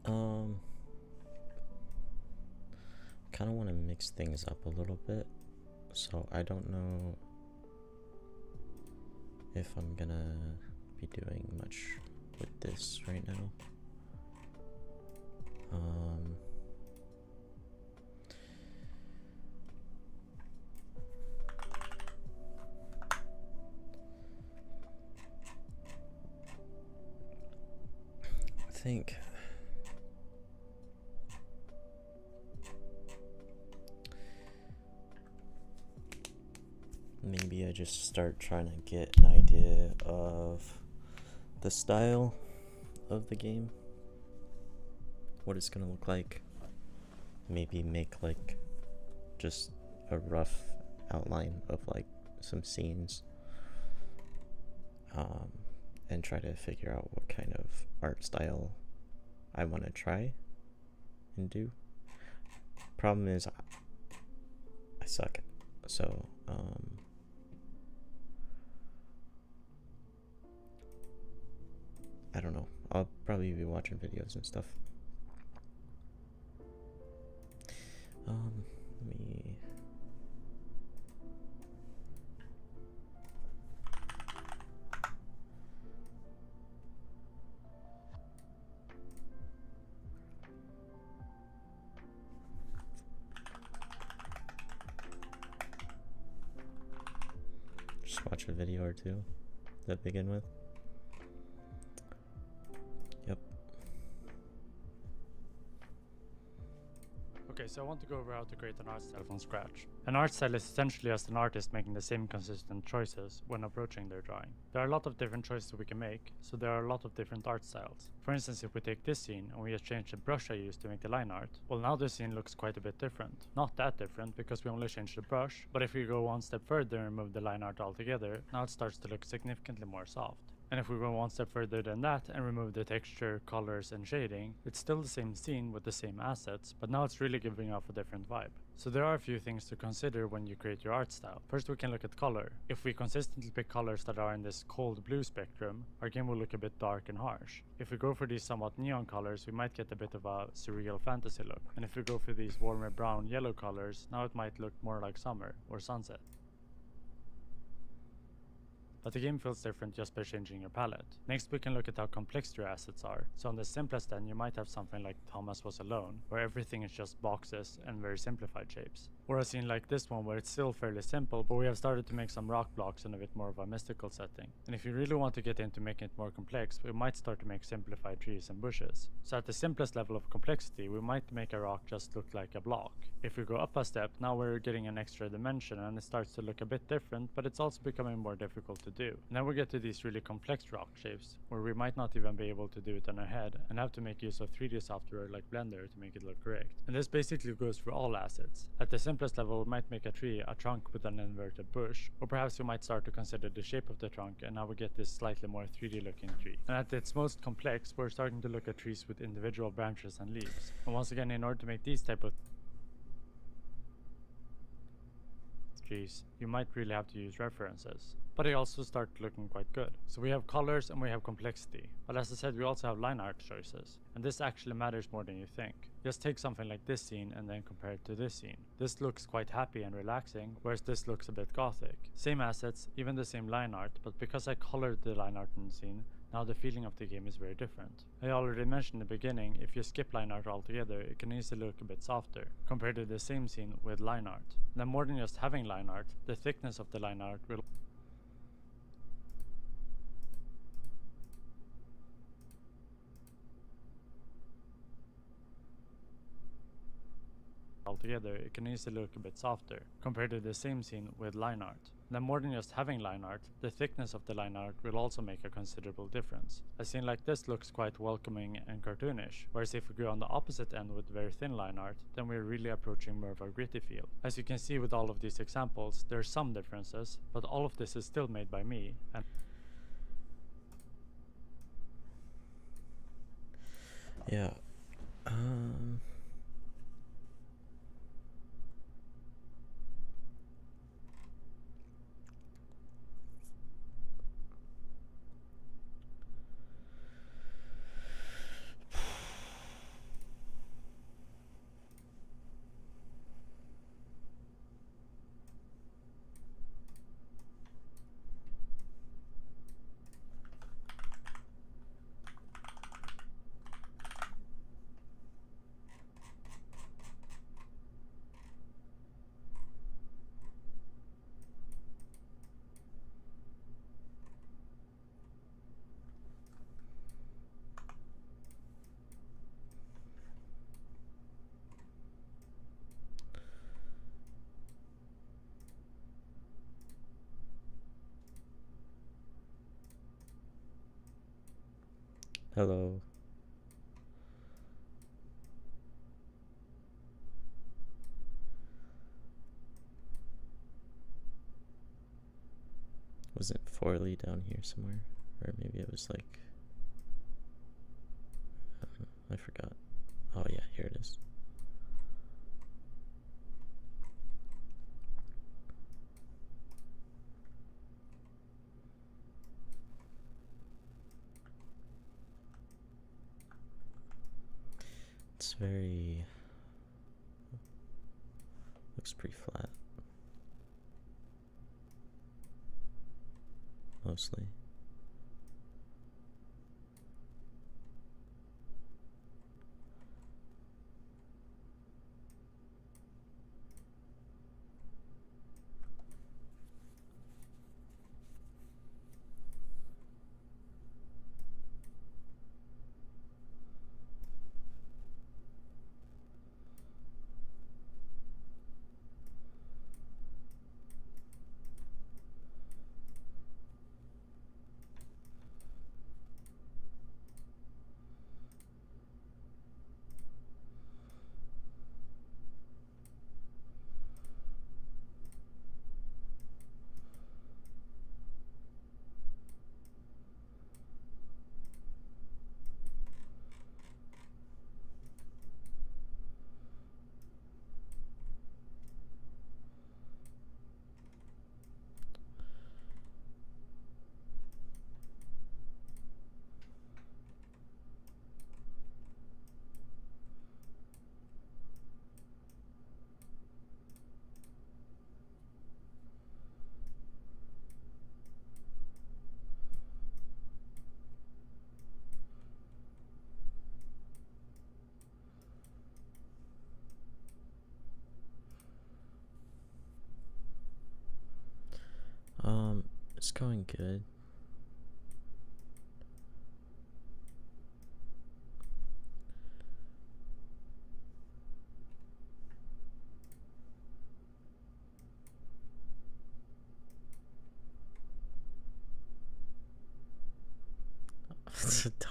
Um, kind of want to mix things up a little bit, so I don't know if I'm gonna be doing much with this right now. I think maybe I just start trying to get an idea of the style of the game, what it's gonna look like. Maybe make like just a rough outline of like some scenes, and try to figure out what kind of art style I want to try and do. Problem is I suck, so I don't know. I'll probably be watching videos and stuff. Let me just watch a video or two to begin with. Yep. Okay, so I want to go over how to create an art style from scratch. An art style is essentially just an artist making the same consistent choices when approaching their drawing. There are a lot of different choices we can make, so there are a lot of different art styles. For instance, if we take this scene and we just change the brush I used to make the line art, well, now this scene looks quite a bit different. Not that different because we only changed the brush, but if we go one step further and remove the line art altogether, now it starts to look significantly more soft. And if we go one step further than that and remove the texture, colors, and shading, it's still the same scene with the same assets, but now it's really giving off a different vibe. So there are a few things to consider when you create your art style. First, we can look at color. If we consistently pick colors that are in this cold blue spectrum, our game will look a bit dark and harsh. If we go for these somewhat neon colors, we might get a bit of a surreal fantasy look. And if we go for these warmer brown yellow colors, now it might look more like summer or sunset. But the game feels different just by changing your palette. Next, we can look at how complex your assets are. So on the simplest end, you might have something like Thomas Was Alone, where everything is just boxes and very simplified shapes. Or a scene like this one where it's still fairly simple, but we have started to make some rock blocks in a bit more of a mystical setting. And if you really want to get into making it more complex, we might start to make simplified trees and bushes. So at the simplest level of complexity, we might make a rock just look like a block. If we go up a step, now we're getting an extra dimension and it starts to look a bit different, but it's also becoming more difficult to do. Now we get to these really complex rock shapes, where we might not even be able to do it on our head and have to make use of 3D software like Blender to make it look correct. And this basically goes for all assets. At the simplest level, we might make a tree a trunk with an inverted bush, or perhaps we might start to consider the shape of the trunk, and now we get this slightly more 3D looking tree. And at its most complex, we're starting to look at trees with individual branches and leaves. And once again, in order to make these type of trees, you might really have to use references. But they also start looking quite good. So we have colors and we have complexity. But as I said, we also have line art choices. And this actually matters more than you think. Just take something like this scene and then compare it to this scene. This looks quite happy and relaxing, whereas this looks a bit gothic. Same assets, even the same line art, but because I colored the line art in the scene, now the feeling of the game is very different. I already mentioned in the beginning, if you skip line art altogether, it can easily look a bit softer, compared to the same scene with line art. Then more than just having line art, the thickness of the line art will altogether, it can easily look a bit softer, compared to the same scene with line art. Then more than just having line art, the thickness of the line art will also make a considerable difference. A scene like this looks quite welcoming and cartoonish, whereas if we go on the opposite end with very thin line art, then we're really approaching more of a gritty feel. As you can see with all of these examples, there are some differences, but all of this is still made by me, and yeah. Hello. Was it Forley down here somewhere? Or maybe it was like... I forgot. Oh yeah, here it is. It's very... looks pretty flat. Mostly. It's going good.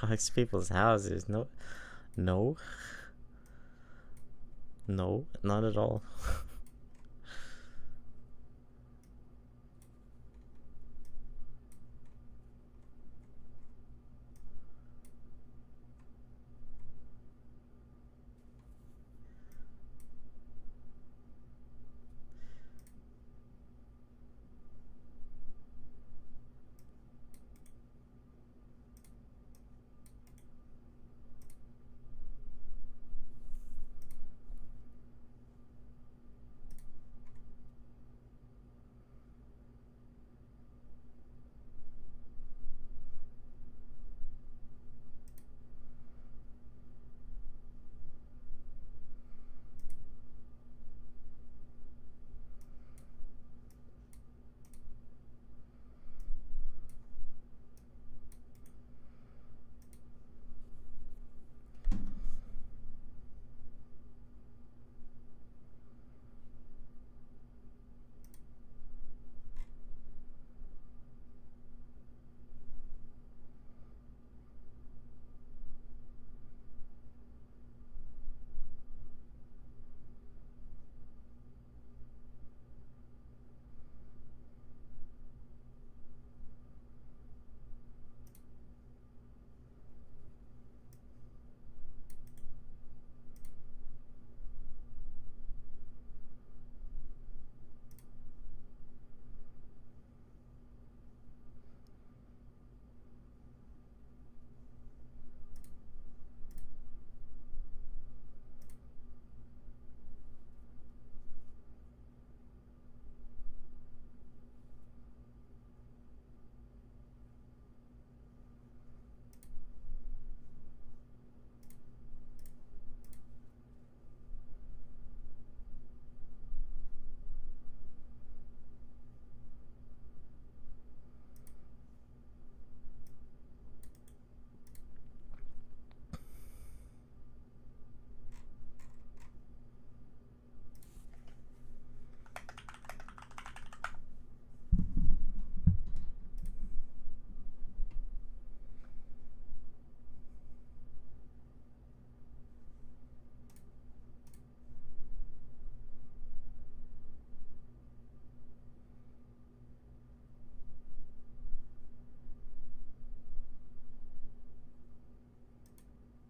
Dogs people's houses. No, no, no, not at all.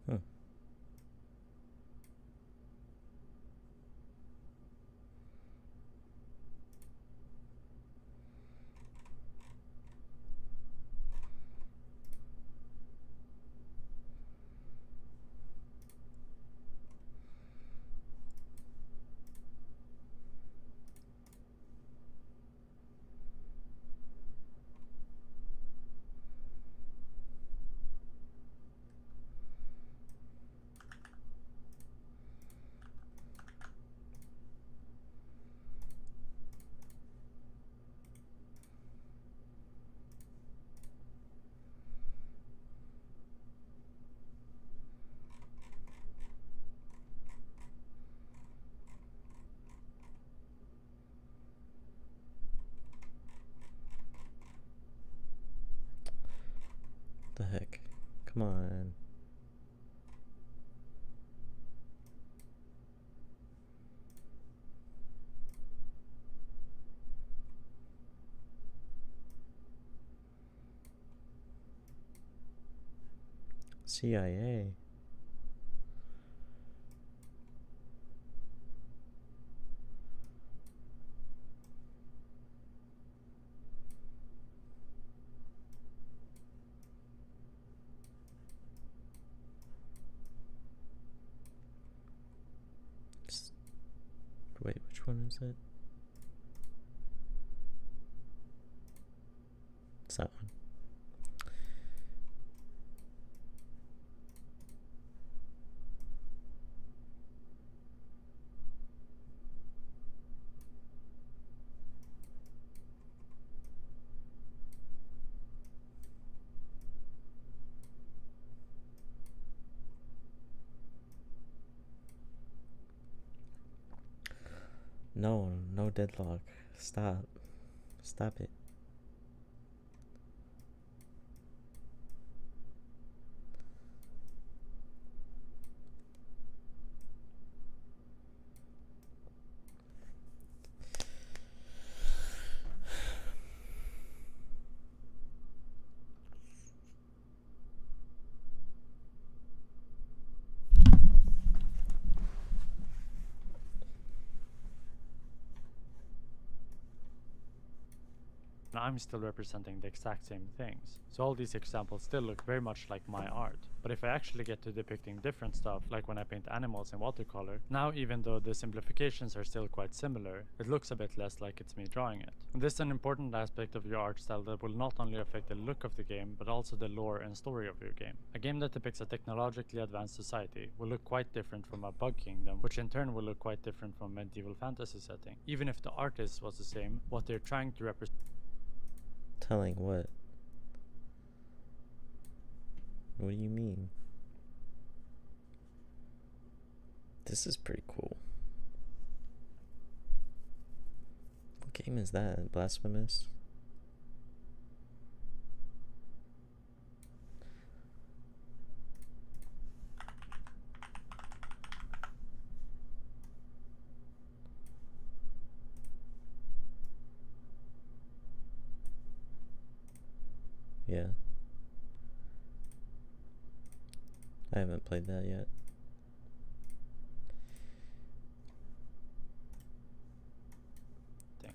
Hmm. The heck? Come on. CIA. Wait, which one is it? It's that one. No deadlock. Stop. Stop it. And I'm still representing the exact same things. So all these examples still look very much like my art. But if I actually get to depicting different stuff, like when I paint animals in watercolor, now even though the simplifications are still quite similar, it looks a bit less like it's me drawing it. And this is an important aspect of your art style that will not only affect the look of the game, but also the lore and story of your game. A game that depicts a technologically advanced society will look quite different from a bug kingdom, which in turn will look quite different from a medieval fantasy setting. Even if the artist was the same, what they're trying to represent. Telling what? What do you mean? This is pretty cool. What game is that? Blasphemous? Yeah. I haven't played that yet.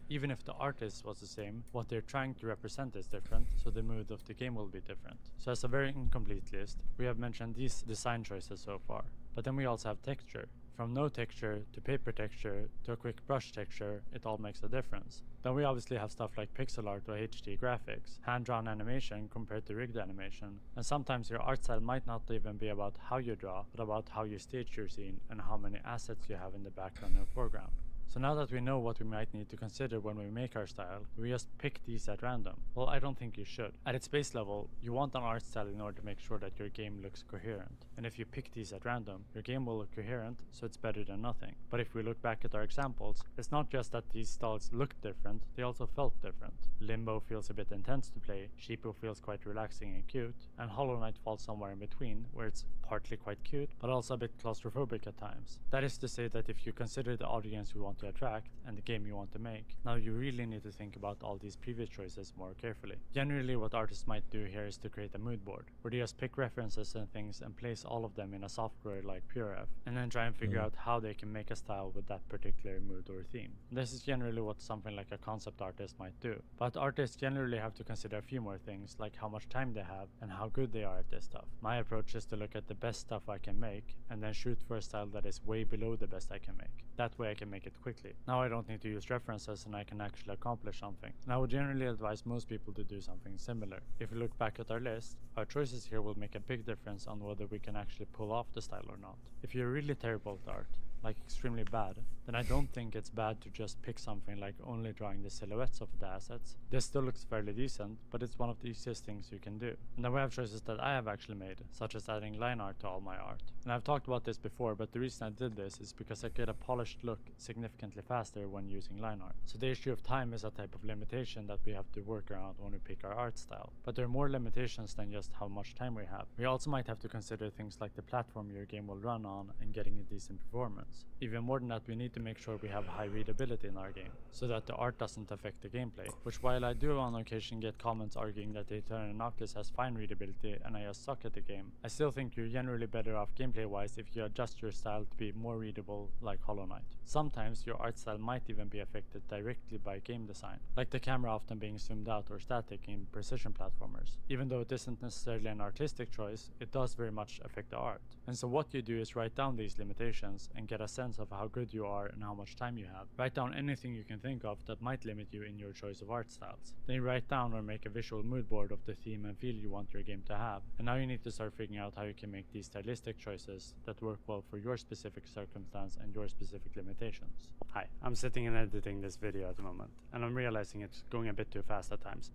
Even if the artist was the same, what they're trying to represent is different, so the mood of the game will be different. So as a very incomplete list, we have mentioned these design choices so far. But then we also have texture. From no texture to paper texture to a quick brush texture, it all makes a difference. Then we obviously have stuff like pixel art or HD graphics, hand-drawn animation compared to rigged animation, and sometimes your art style might not even be about how you draw, but about how you stage your scene and how many assets you have in the background and foreground. So now that we know what we might need to consider when we make our style, do we just pick these at random? Well, I don't think you should. At its base level, you want an art style in order to make sure that your game looks coherent. And if you pick these at random, your game will look coherent, so it's better than nothing. But if we look back at our examples, it's not just that these styles looked different, they also felt different. Limbo feels a bit intense to play, Sheeple feels quite relaxing and cute, and Hollow Knight falls somewhere in between, where it's partly quite cute, but also a bit claustrophobic at times. That is to say that if you consider the audience we want to attract and the game you want to make, now you really need to think about all these previous choices more carefully. Generally, what artists might do here is to create a mood board, where they just pick references and things and place all of them in a software like PureF, and then try and figure out how they can make a style with that particular mood or theme. This is generally what something like a concept artist might do, but artists generally have to consider a few more things, like how much time they have and how good they are at this stuff. My approach is to look at the best stuff I can make and then shoot for a style that is way below the best I can make. That way I can make it quickly. Now I don't need to use references and I can actually accomplish something. And I would generally advise most people to do something similar. If we look back at our list, our choices here will make a big difference on whether we can actually pull off the style or not. If you're really terrible at art, like extremely bad, then I don't think it's bad to just pick something like only drawing the silhouettes of the assets. This still looks fairly decent, but it's one of the easiest things you can do. And then we have choices that I have actually made, such as adding line art to all my art. And I've talked about this before, but the reason I did this is because I get a polished look significantly faster when using line art. So the issue of time is a type of limitation that we have to work around when we pick our art style. But there are more limitations than just how much time we have. We also might have to consider things like the platform your game will run on and getting a decent performance. Even more than that, we need to make sure we have high readability in our game, so that the art doesn't affect the gameplay, which while I do on occasion get comments arguing that the Eternal Noctis has fine readability and I just suck at the game, I still think you're generally better off gameplay wise if you adjust your style to be more readable like Hollow Knight. Sometimes your art style might even be affected directly by game design, like the camera often being zoomed out or static in precision platformers. Even though it isn't necessarily an artistic choice, it does very much affect the art. And so what you do is write down these limitations and get a sense of how good you are and how much time you have. Write down anything you can think of that might limit you in your choice of art styles. Then you write down or make a visual mood board of the theme and feel you want your game to have. And now you need to start figuring out how you can make these stylistic choices that work well for your specific circumstance and your specific limitations. Hi, I'm sitting and editing this video at the moment, and I'm realizing it's going a bit too fast at times.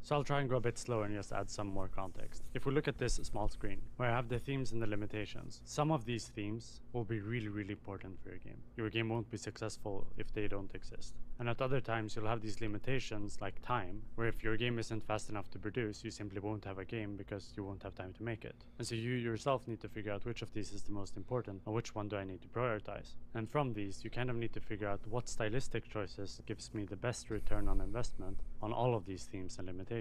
So I'll try and go a bit slower and just add some more context. If we look at this small screen, where I have the themes and the limitations, some of these themes will be really important for your game. Your game won't be successful if they don't exist. And at other times you'll have these limitations like time, where if your game isn't fast enough to produce, you simply won't have a game because you won't have time to make it. And so you yourself need to figure out which of these is the most important and which one do I need to prioritize. And from these, you kind of need to figure out what stylistic choices gives me the best return on investment on all of these themes and limitations.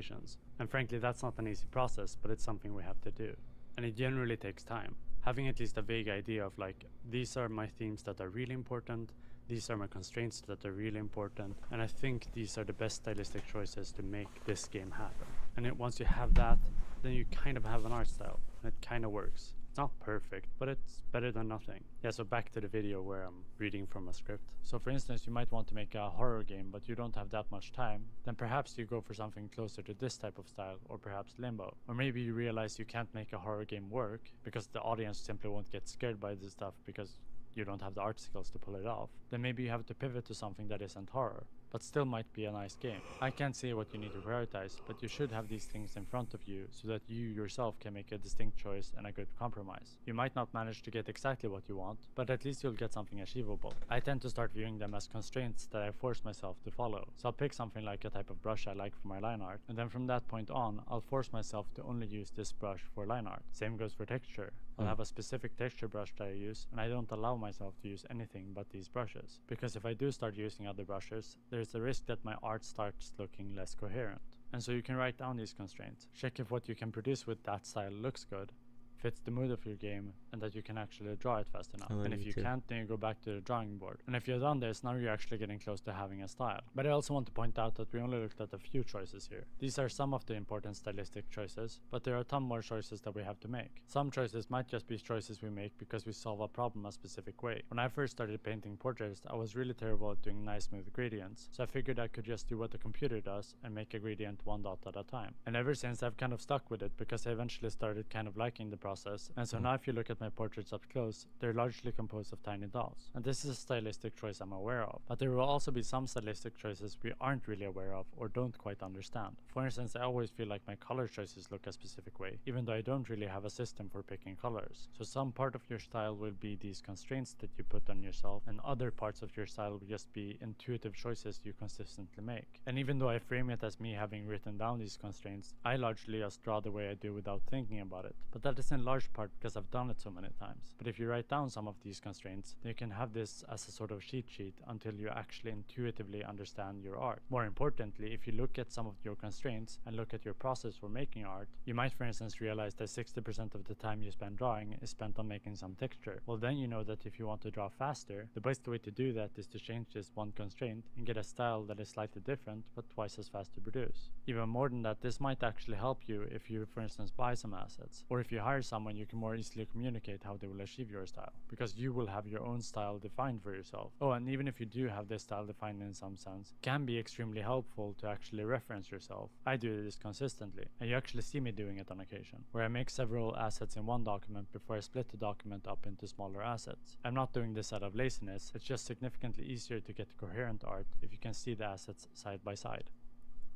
And frankly, that's not an easy process, but it's something we have to do. And it generally takes time. Having at least a vague idea of like, these are my themes that are really important, these are my constraints that are really important, and I think these are the best stylistic choices to make this game happen. And once you have that, then you kind of have an art style, and it kind of works. It's not perfect, but it's better than nothing. Yeah, so back to the video where I'm reading from a script. So for instance, you might want to make a horror game, but you don't have that much time. Then perhaps you go for something closer to this type of style, or perhaps Limbo. Or maybe you realize you can't make a horror game work because the audience simply won't get scared by this stuff because you don't have the art skills to pull it off. Then maybe you have to pivot to something that isn't horror, but still might be a nice game. I can't say what you need to prioritize, but you should have these things in front of you so that you yourself can make a distinct choice and a good compromise. You might not manage to get exactly what you want, but at least you'll get something achievable. I tend to start viewing them as constraints that I force myself to follow. So I'll pick something like a type of brush I like for my line art, and then from that point on, I'll force myself to only use this brush for line art. Same goes for texture. I'll have a specific texture brush that I use, and I don't allow myself to use anything but these brushes. Because if I do start using other brushes, there's a risk that my art starts looking less coherent. And so you can write down these constraints. Check if what you can produce with that style looks good, fits the mood of your game, and that you can actually draw it fast enough. And if you can't, then you go back to the drawing board. And if you've done this, now you're actually getting close to having a style. But I also want to point out that we only looked at a few choices here. These are some of the important stylistic choices, but there are a ton more choices that we have to make. Some choices might just be choices we make because we solve a problem a specific way. When I first started painting portraits, I was really terrible at doing nice smooth gradients, so I figured I could just do what the computer does and make a gradient one dot at a time. And ever since, I've kind of stuck with it because I eventually started kind of liking the process process, and so now if you look at my portraits up close, they're largely composed of tiny dots. And this is a stylistic choice I'm aware of, but there will also be some stylistic choices we aren't really aware of or don't quite understand. For instance, I always feel like my color choices look a specific way, even though I don't really have a system for picking colors. So some part of your style will be these constraints that you put on yourself, and other parts of your style will just be intuitive choices you consistently make. And even though I frame it as me having written down these constraints, I largely just draw the way I do without thinking about it. But that is in large part because I've done it so many times. But if you write down some of these constraints, then you can have this as a sort of cheat sheet until you actually intuitively understand your art. More importantly, if you look at some of your constraints and look at your process for making art, you might for instance realize that 60% of the time you spend drawing is spent on making some texture. Well, then you know that if you want to draw faster, the best way to do that is to change this one constraint and get a style that is slightly different but twice as fast to produce. Even more than that, this might actually help you if you for instance buy some assets, or if you hire someone, you can more easily communicate how they will achieve your style, because you will have your own style defined for yourself. Oh, and even if you do have this style defined in some sense, it can be extremely helpful to actually reference yourself. I do this consistently, and you actually see me doing it on occasion, where I make several assets in one document before I split the document up into smaller assets. I'm not doing this out of laziness, it's just significantly easier to get coherent art if you can see the assets side by side.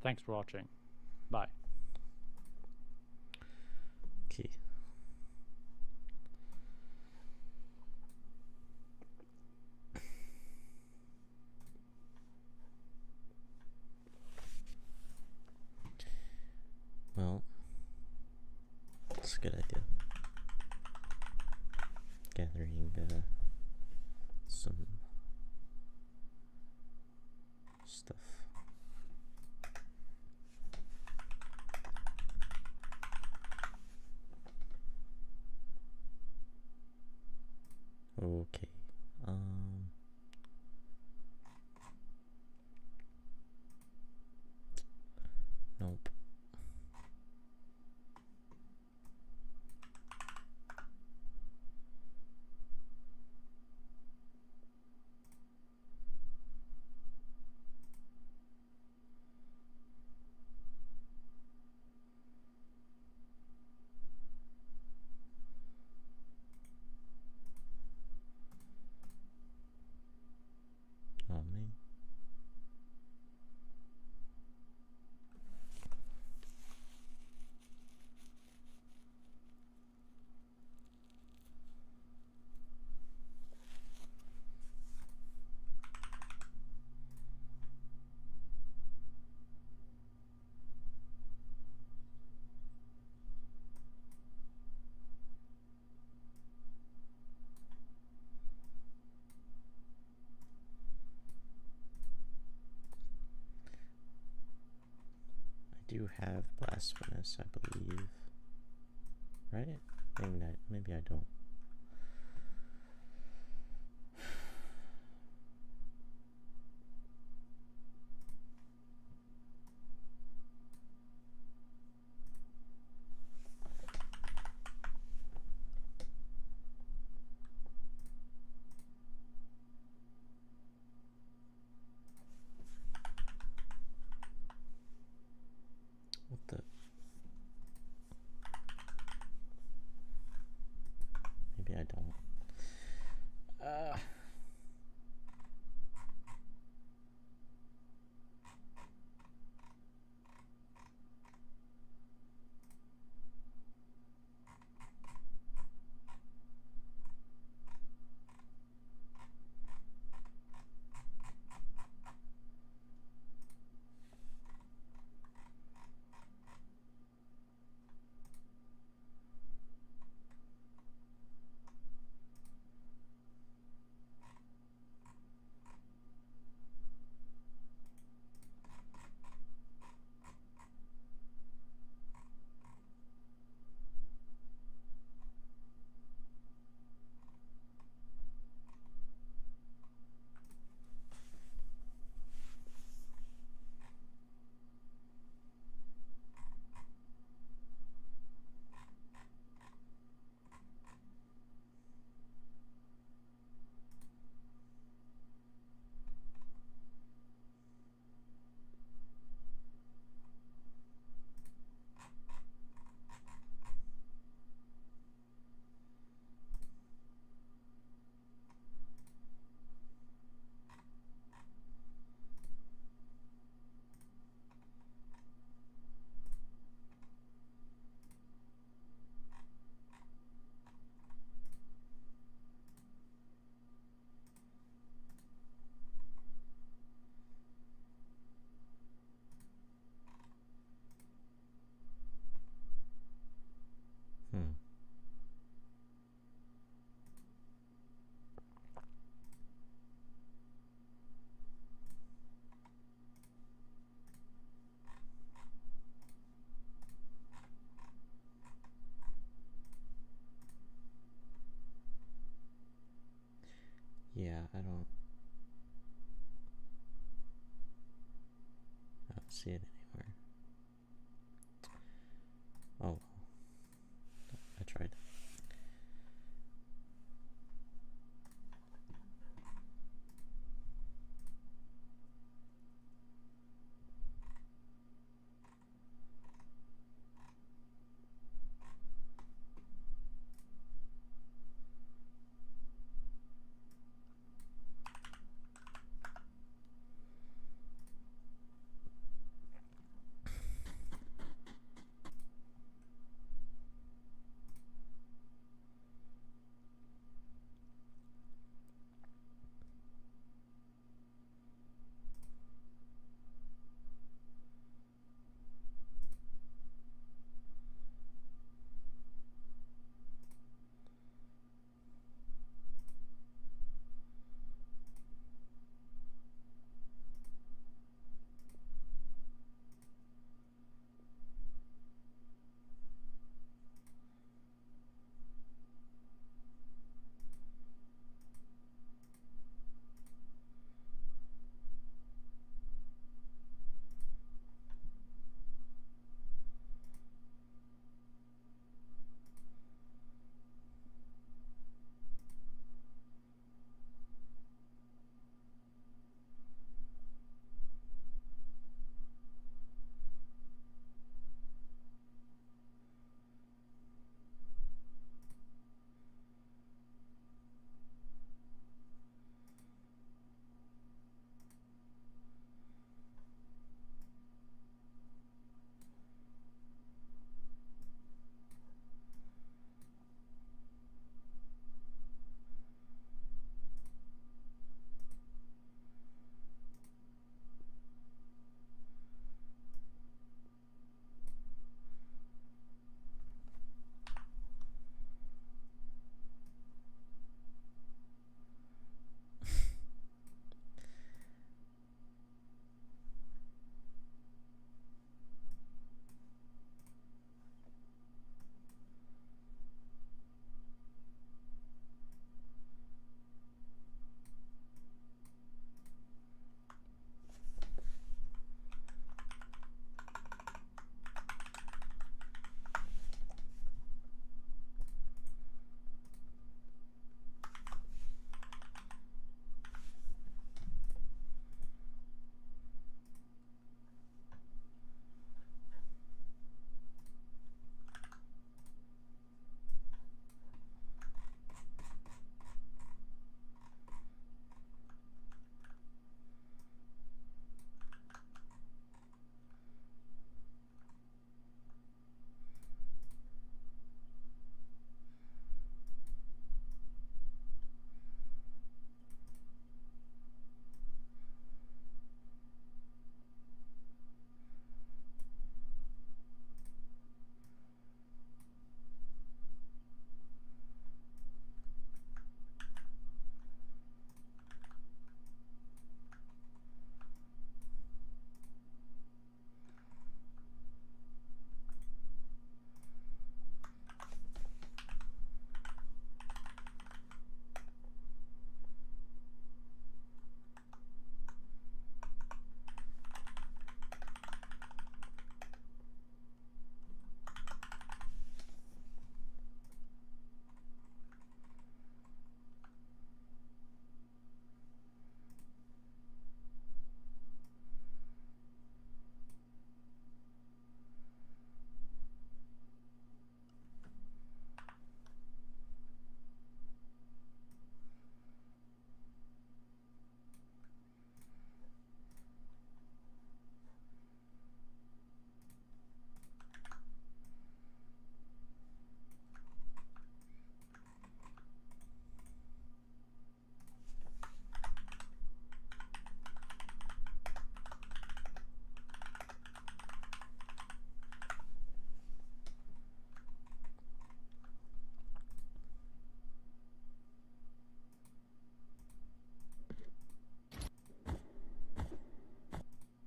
Thanks for watching. Bye. Okay. Well, that's a good idea. Gathering some stuff. Okay. Nope. Oh man. I do have blasphemous, I believe. Right? Maybe I don't. What the? Maybe I don't. Yeah, I don't see it anywhere. Oh well. I tried.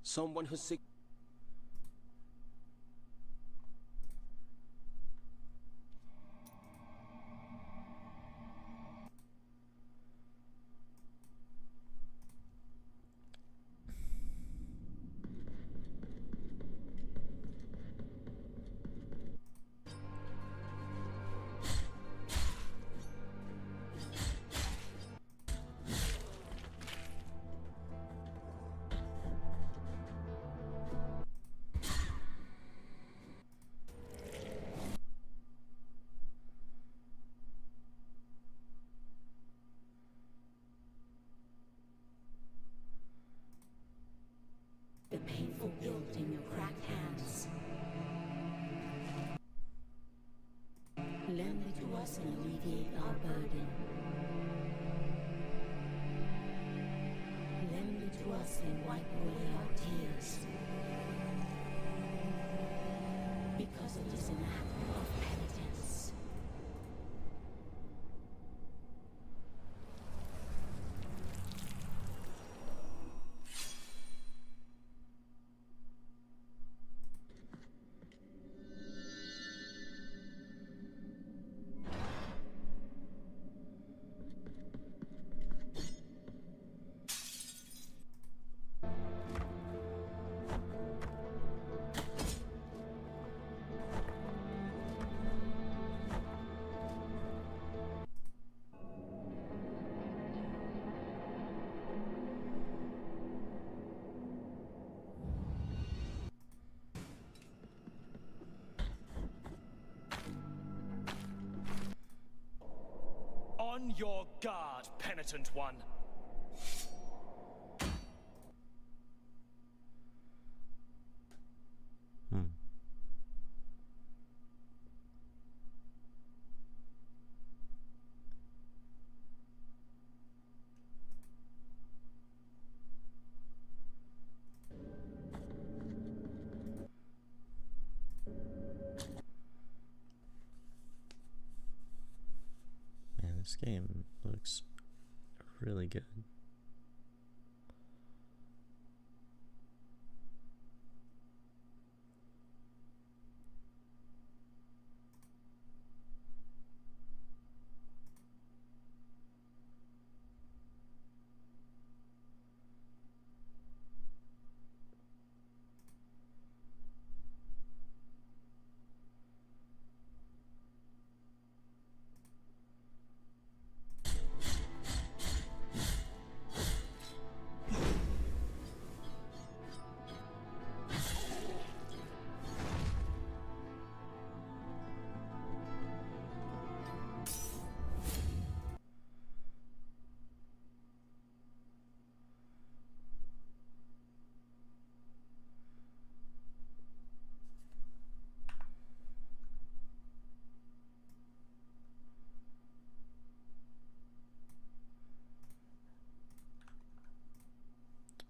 Someone who's sick. us and alleviate our burden. Lend it to us and wipe away our tears. Because it is an act of penitence. On your guard, penitent one. Man, this game looks really good.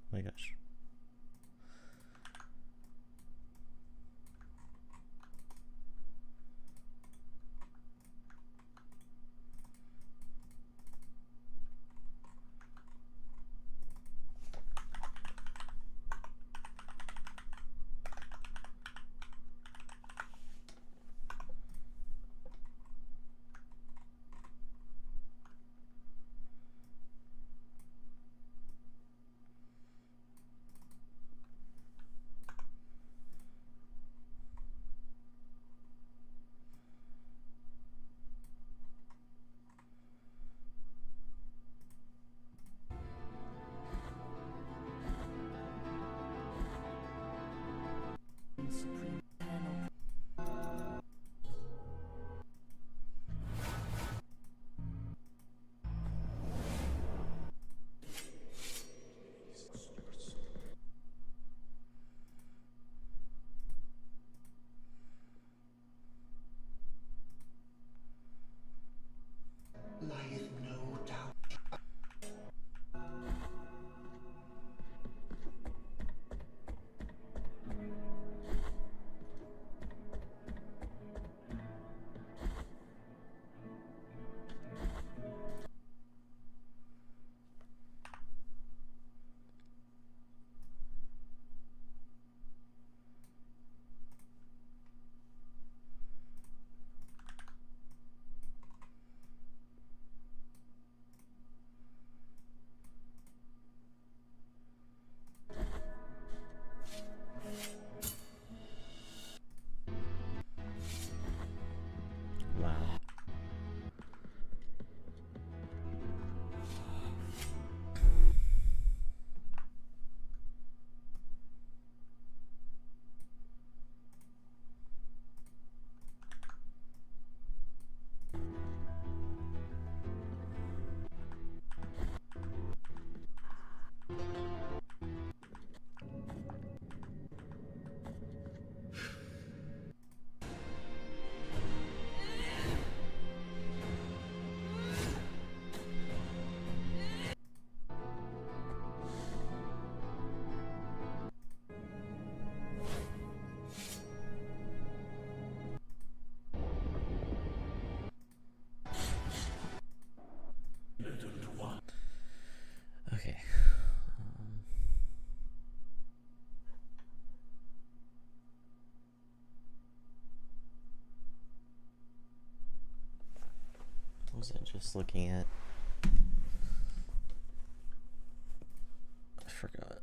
Oh my gosh. was I just looking at? I forgot.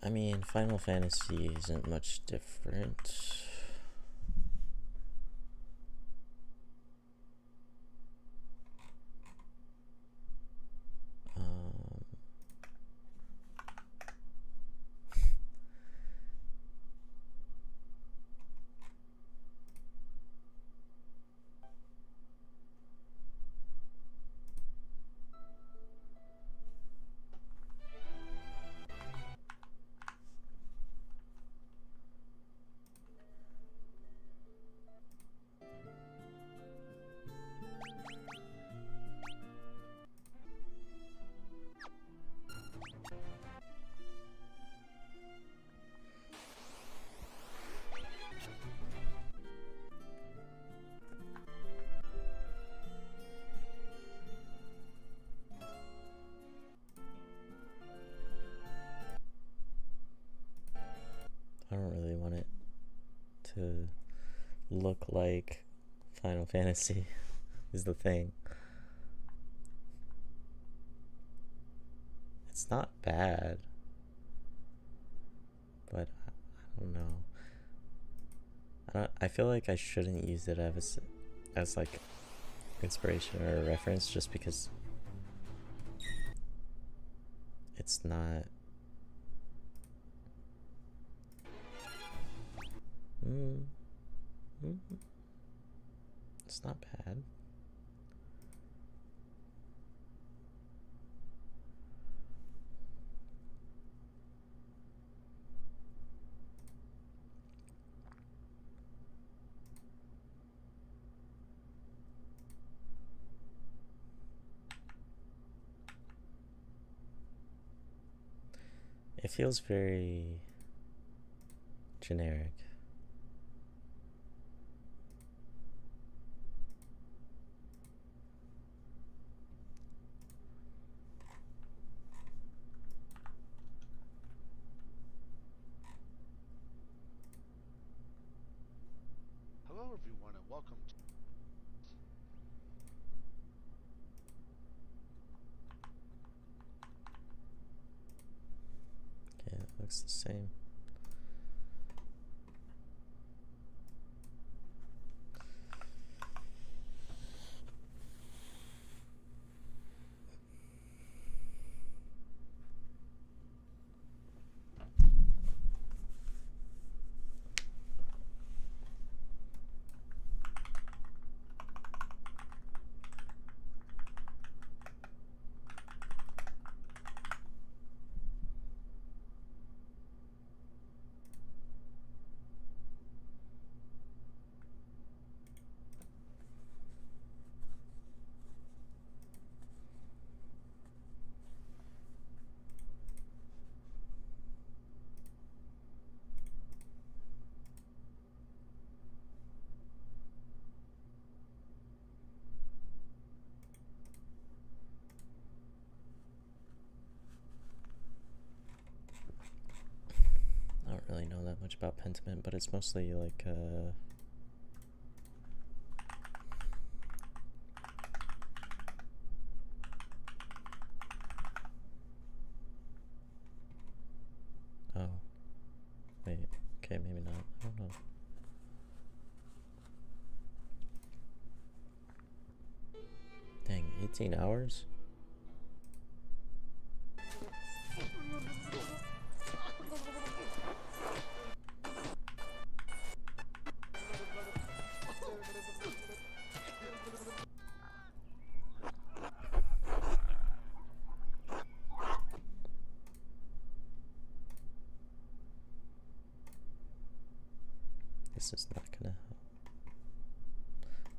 I mean, Final Fantasy isn't much different. I don't really want it to look like Final Fantasy is the thing. It's not bad, but I don't know. I feel like I shouldn't use it as like inspiration or a reference just because it's not it's not bad. It feels very generic. Hello everyone and welcome to Okay, it looks the same. I don't really know that much about Pentiment, but it's mostly like oh, wait, okay, maybe not. I don't know. Dang, 18 hours? This is not gonna help.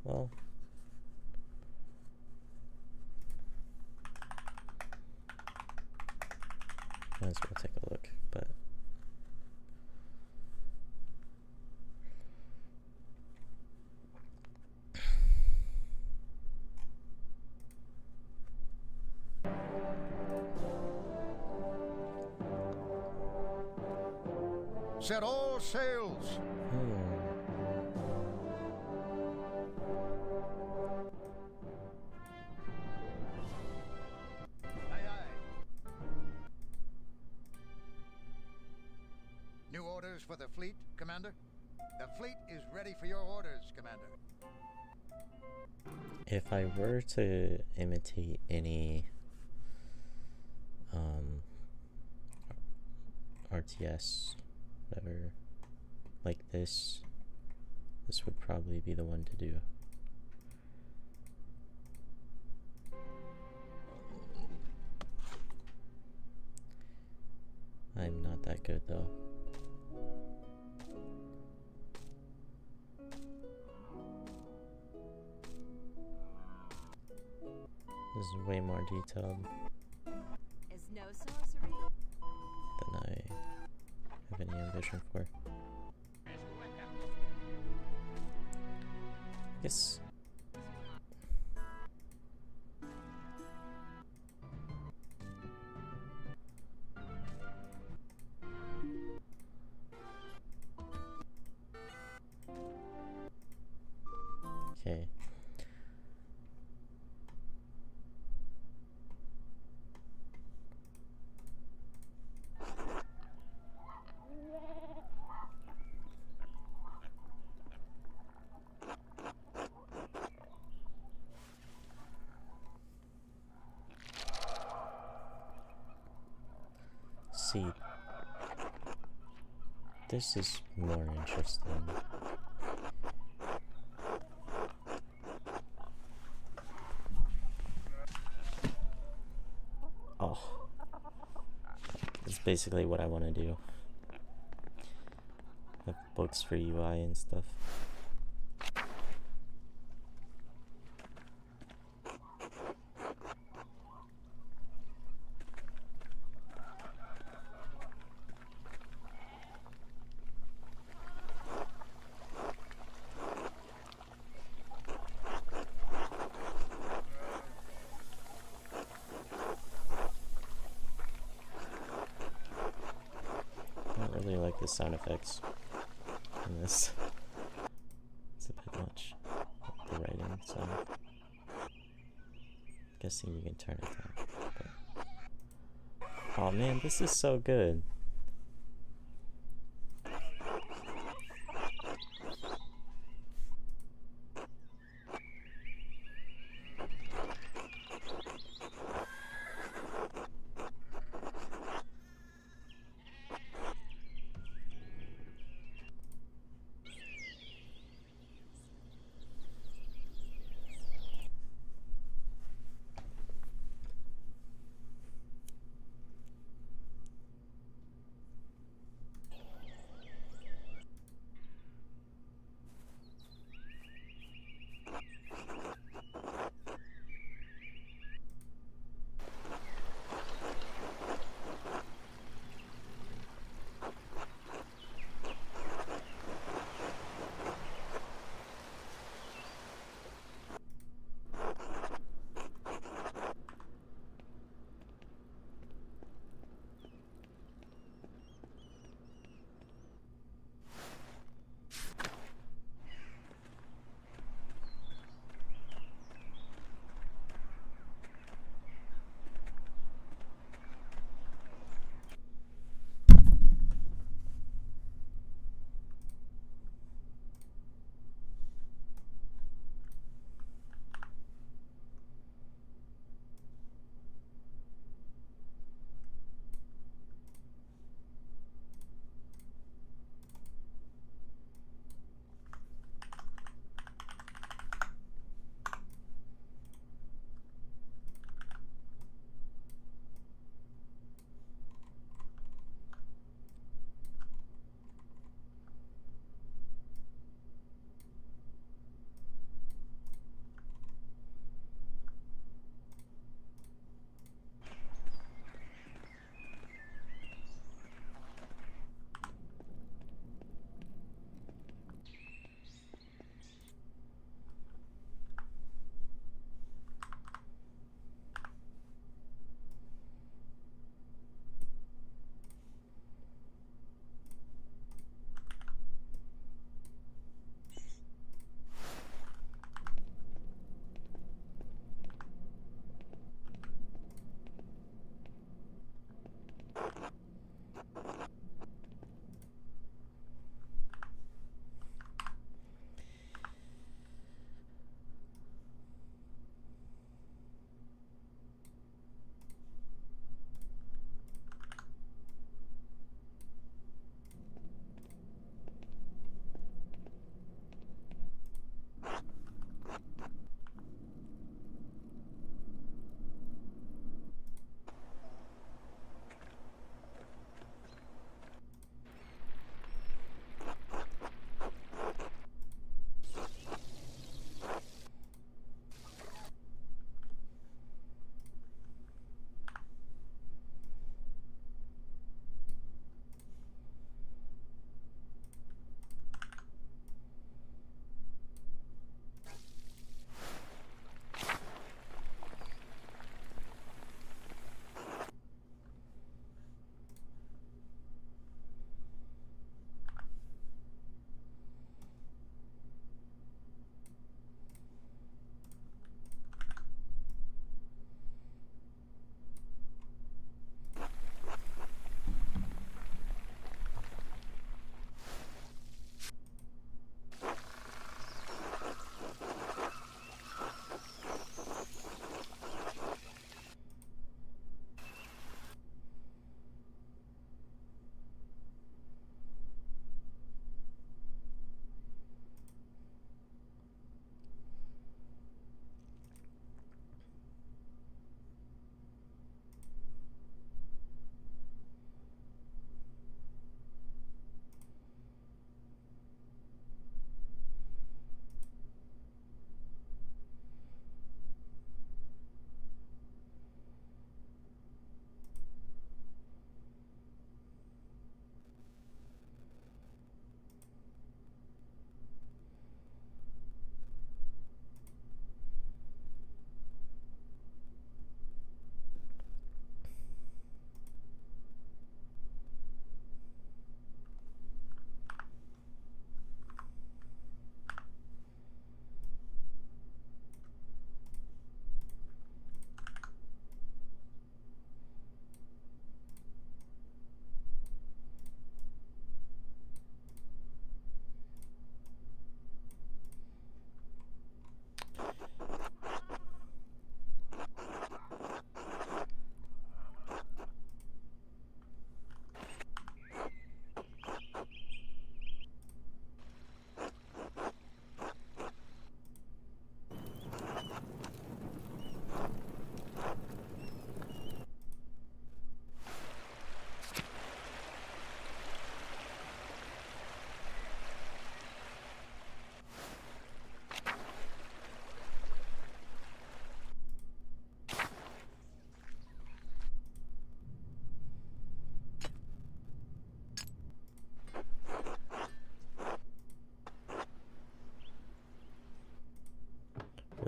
Well, might as well take a look, but set all sails. Aye, aye. fleet, Commander? The fleet is ready for your orders, Commander. If I were to imitate any RTS, whatever, like this would probably be the one to do. I'm not that good though. This is way more detailed Is no sorcery. than I have any ambition for. Yes. Okay. See, this is more interesting. Oh, that's basically what I want to do. Have books for UI and stuff. I don't really like the sound effects in this. It's a bit much. The writing sound. Guessing you can turn it down. But... oh man, this is so good.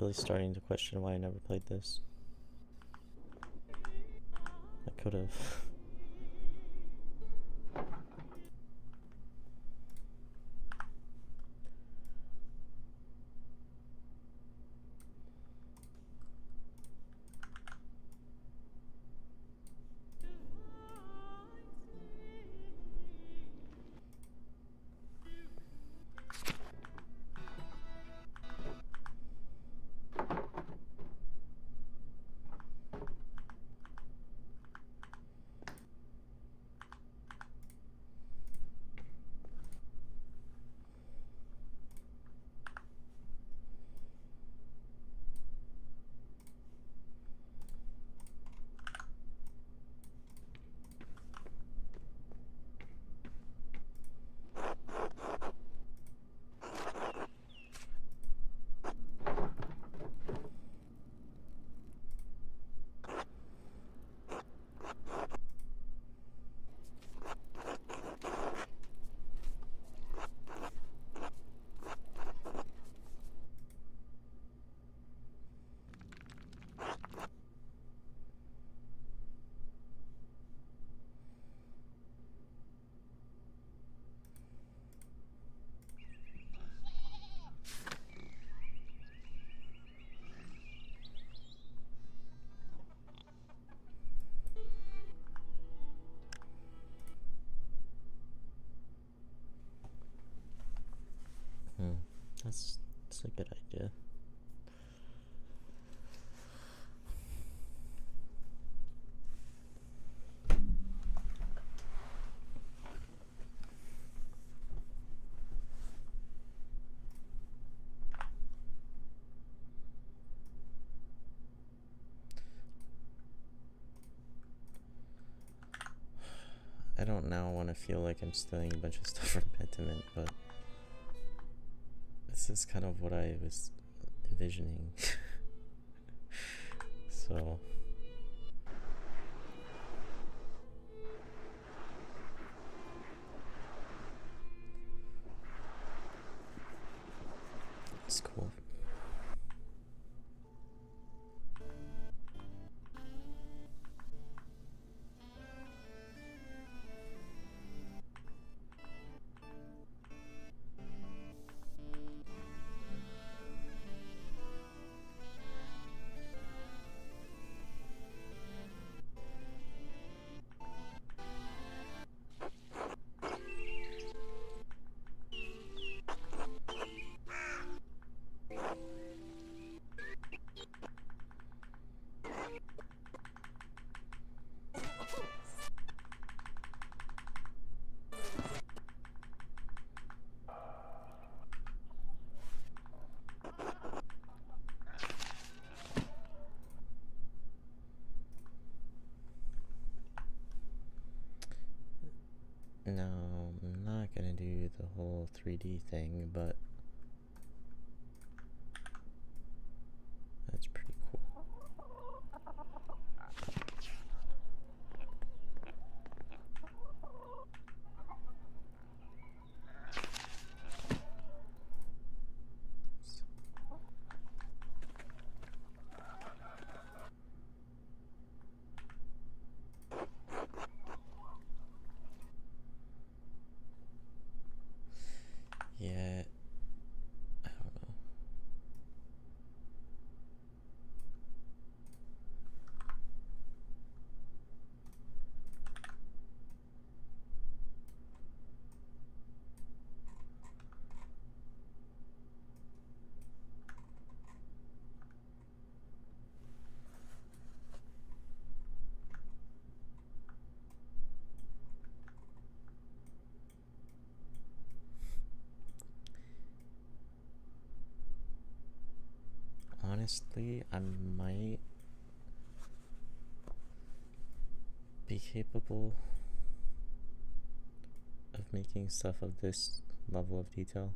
really starting to question why I never played this. I could have. That's a good idea. I don't now want to feel like I'm stealing a bunch of stuff from Pentiment, but this is kind of what I was envisioning. So it's cool. No, I'm not gonna do the whole 3D thing, but that's pretty cool. Yeah, I don't know. Honestly, I might be capable of making stuff of this level of detail.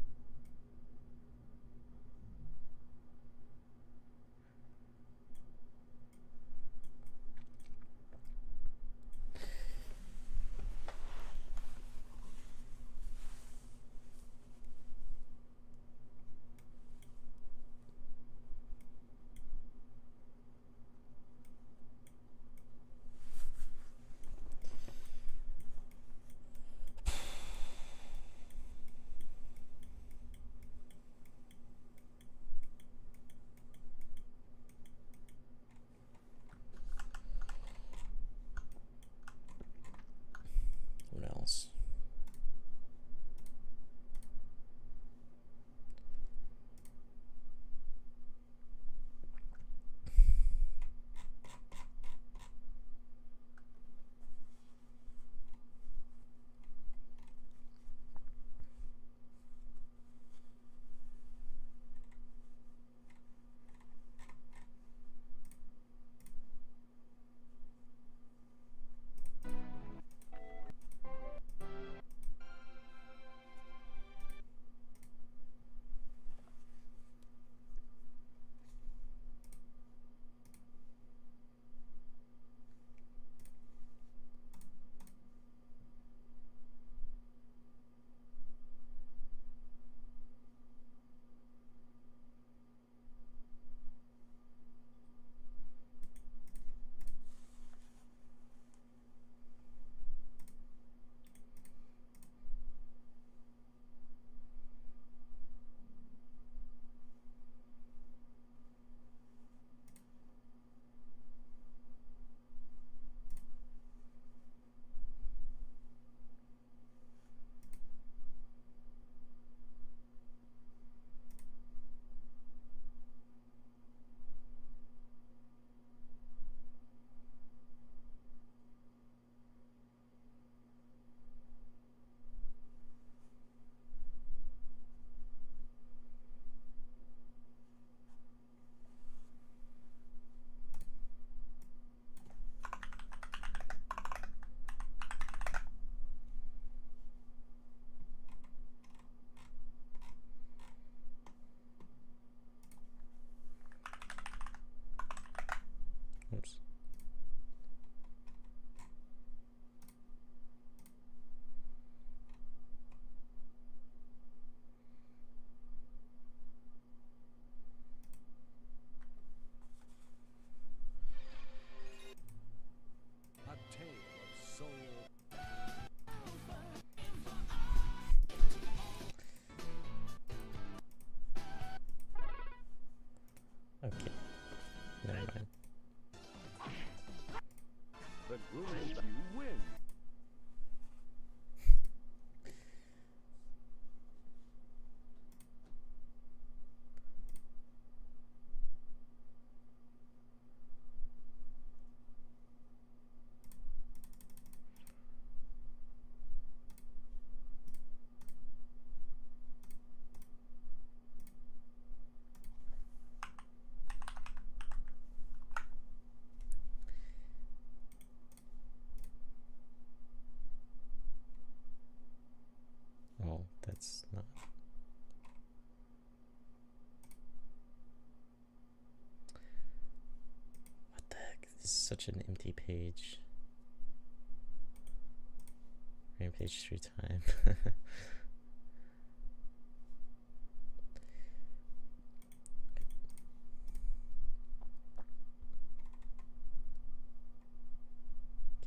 Oops. A tale of soul. Okay. Never mind. The girls you win. Oh, that's not. What the heck? This is such an empty page. Rampage through time.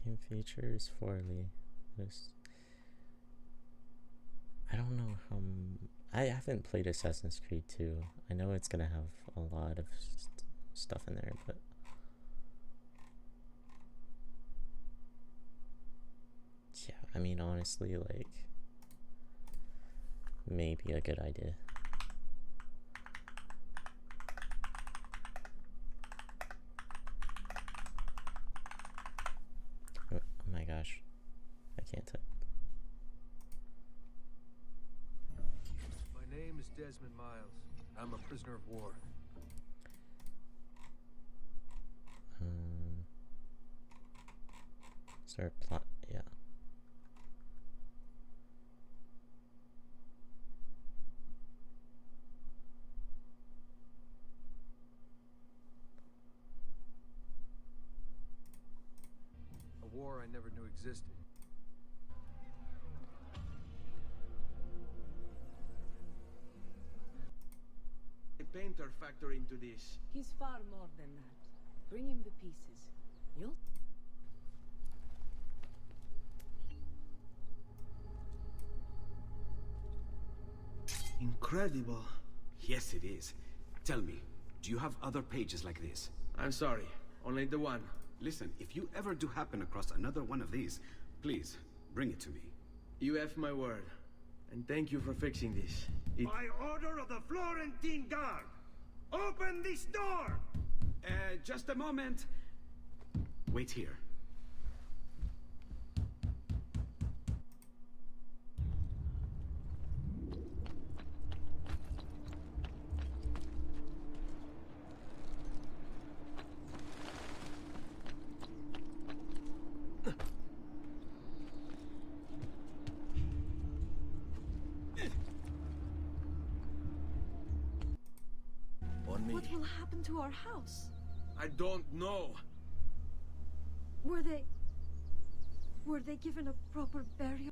Game features Forley. I don't know how. I haven't played Assassin's Creed 2. I know it's gonna have a lot of stuff in there, but yeah, I mean, honestly, like, maybe a good idea. Oh my gosh, I can't type. My name is Desmond Miles. I'm a prisoner of war. Start plot, yeah. A war I never knew existed. A painter factor into this. He's far more than that. Bring him the pieces. You'll... Incredible. Yes, it is. Tell me, do you have other pages like this? I'm sorry, only the one. Listen, if you ever do happen across another one of these, please, bring it to me. You have my word. And thank you for fixing this. By order of the Florentine Guard, open this door! Just a moment. Wait here. On me. What will happen to our house? I don't know. Were they given a proper burial?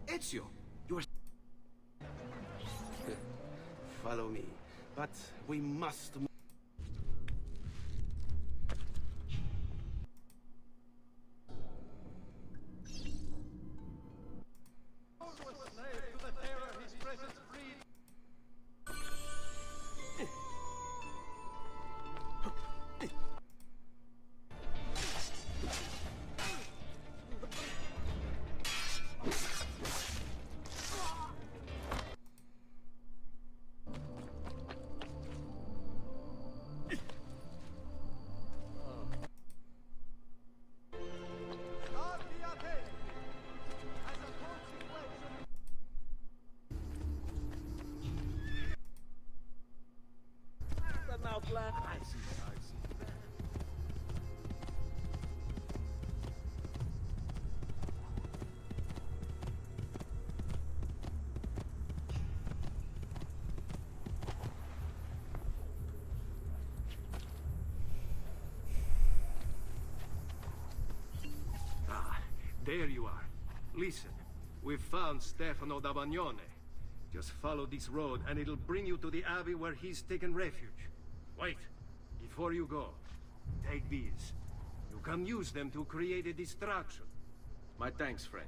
Ezio, you are... Follow me. But we must move. an outland. I've seen it. There you are. Listen, we've found Stefano da Bagnone. Just follow this road and it'll bring you to the abbey where he's taken refuge. Wait, before you go, take these. You can use them to create a distraction. My thanks, friend.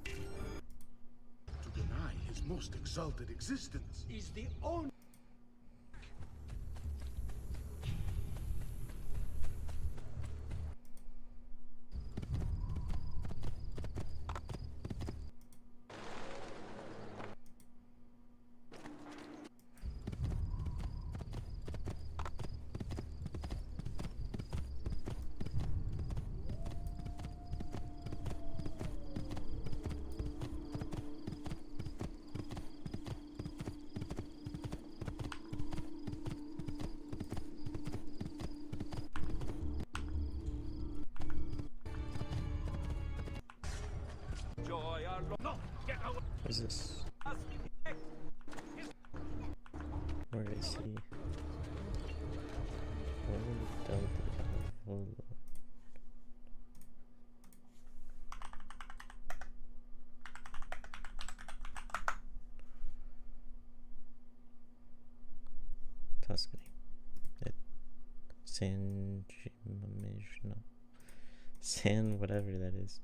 To deny his most exalted existence is the only... What is this? Where is he? Tuscany. San whatever that is.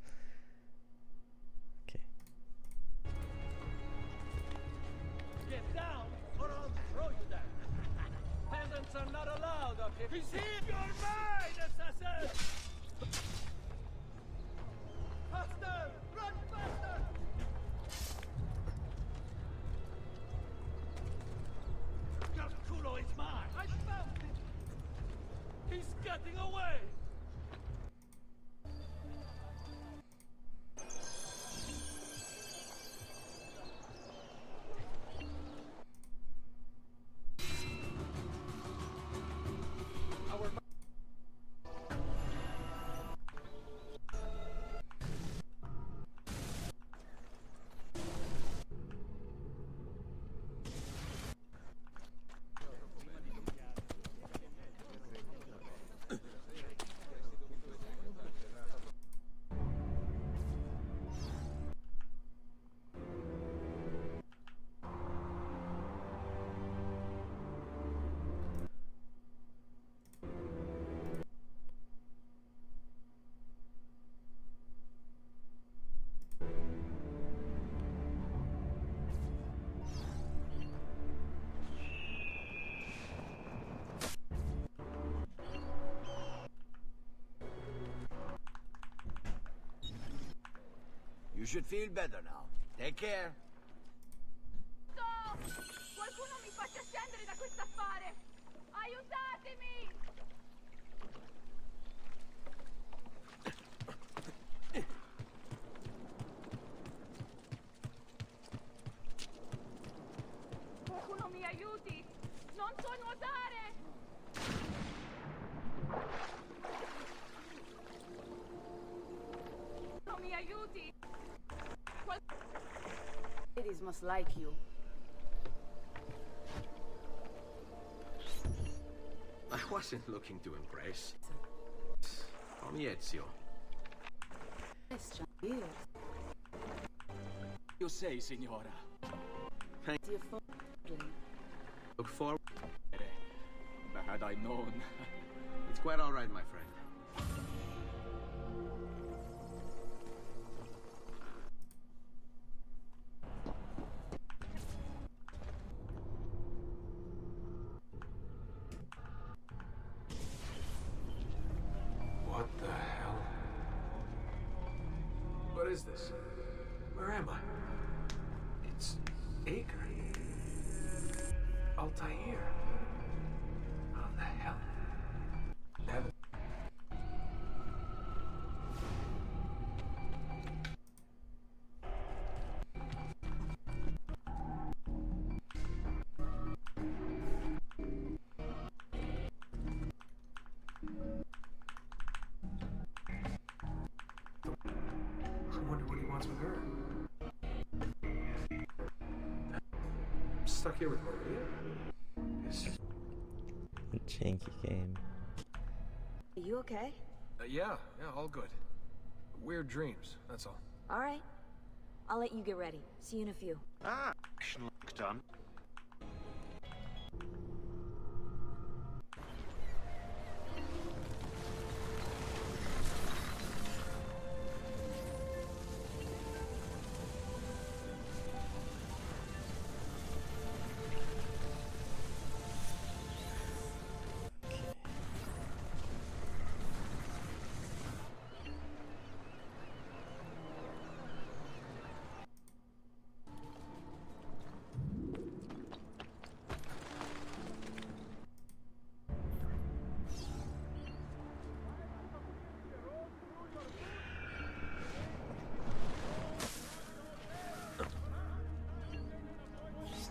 Are not allowed up here. He's here! You're mine, assassin! Faster! Run faster! Culo is mine! I found him! He's getting away! You should feel better now. Take care. No! Qualcuno mi faccia scendere da questo affare! Aiutatemi! Qualcuno mi aiuti! Non so nuotare! Non mi aiuti! Ladies must like you. I wasn't looking to impress. Call me Ezio. You say, signora. Thank you. Look forward. Had I known. It's quite all right, my friend. What the hell? What is this? Where am I? It's Acre. Altair. How the hell? Heaven. wants with her? I'm stuck here with Maria? It's Janky game. Are you okay? yeah, all good. Weird dreams, that's all. All right. I'll let you get ready. See you in a few. Action done.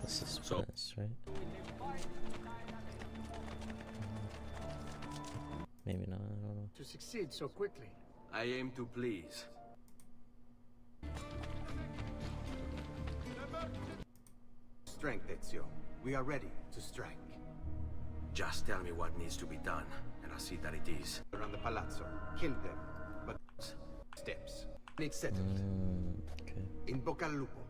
This is suspense, right? Maybe not, I don't know. To succeed so quickly. I aim to please. Strength, Ezio. We are ready to strike. Just tell me what needs to be done, and I'll see that it is. Around the palazzo. Kill them. But steps. It's settled. Okay. In bocca al lupo.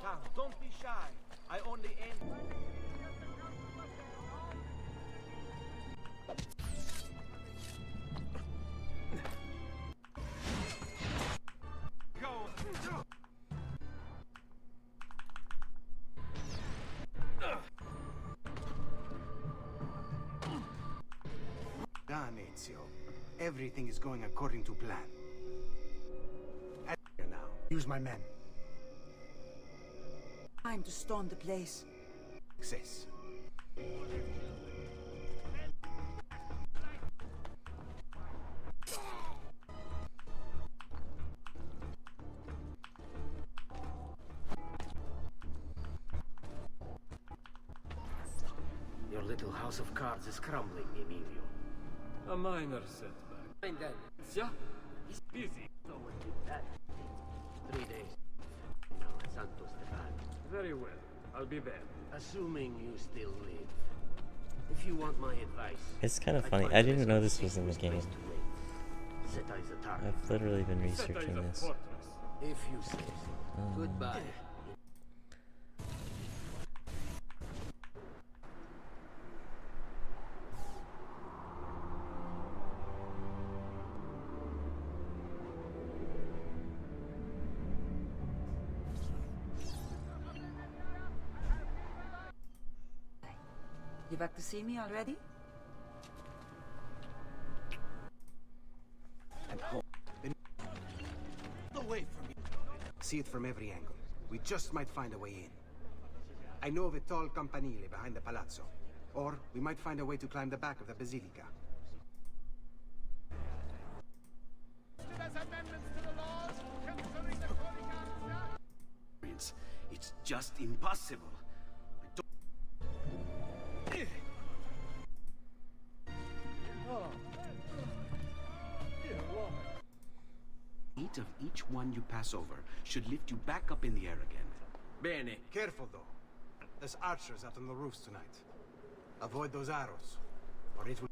Come, don't be shy. I only aim. Done, Ezio. Everything is going according to plan. Here now. Use my men. Time to storm the place. Success. Your little house of cards is crumbling, Emilio. A minor setback. And then, Yeah? he's busy. So what did that? 3 days. Now at Santo Stefano. Very well. I'll be there. Assuming you still live. If you want my advice... It's kind of I'd funny. find I the didn't know this best was in the game. place to wait. Zeta is a target. I've literally been Zeta is researching a this. fortress. If you say so. Goodbye. You back to see me already? And home. Away from me. See it from every angle. We just might find a way in. I know of a tall campanile behind the palazzo. Or we might find a way to climb the back of the basilica. It's just impossible. Each of each one you pass over should lift you back up in the air again. Bene. Careful, though. There's archers out on the roofs tonight. Avoid those arrows, or it will...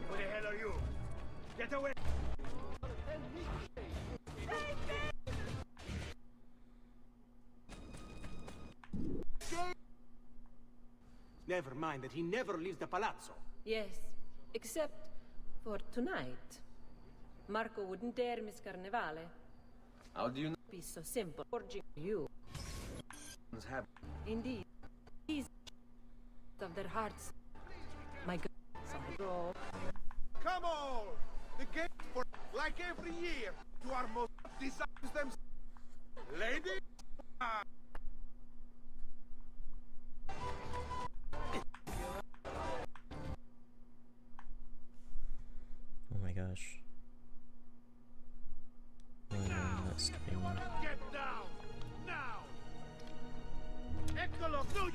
Who the hell are you? Get away! Never mind that he never leaves the palazzo. Yes, except for tonight. Marco wouldn't dare miss Carnevale. How do you know? Be so simple. Forging you. Have Indeed. These of their hearts. My God. Come on! The game for... Like every year, you are most designs them. Lady? Oh my gosh. That's Get down! Now! Eccolo! No,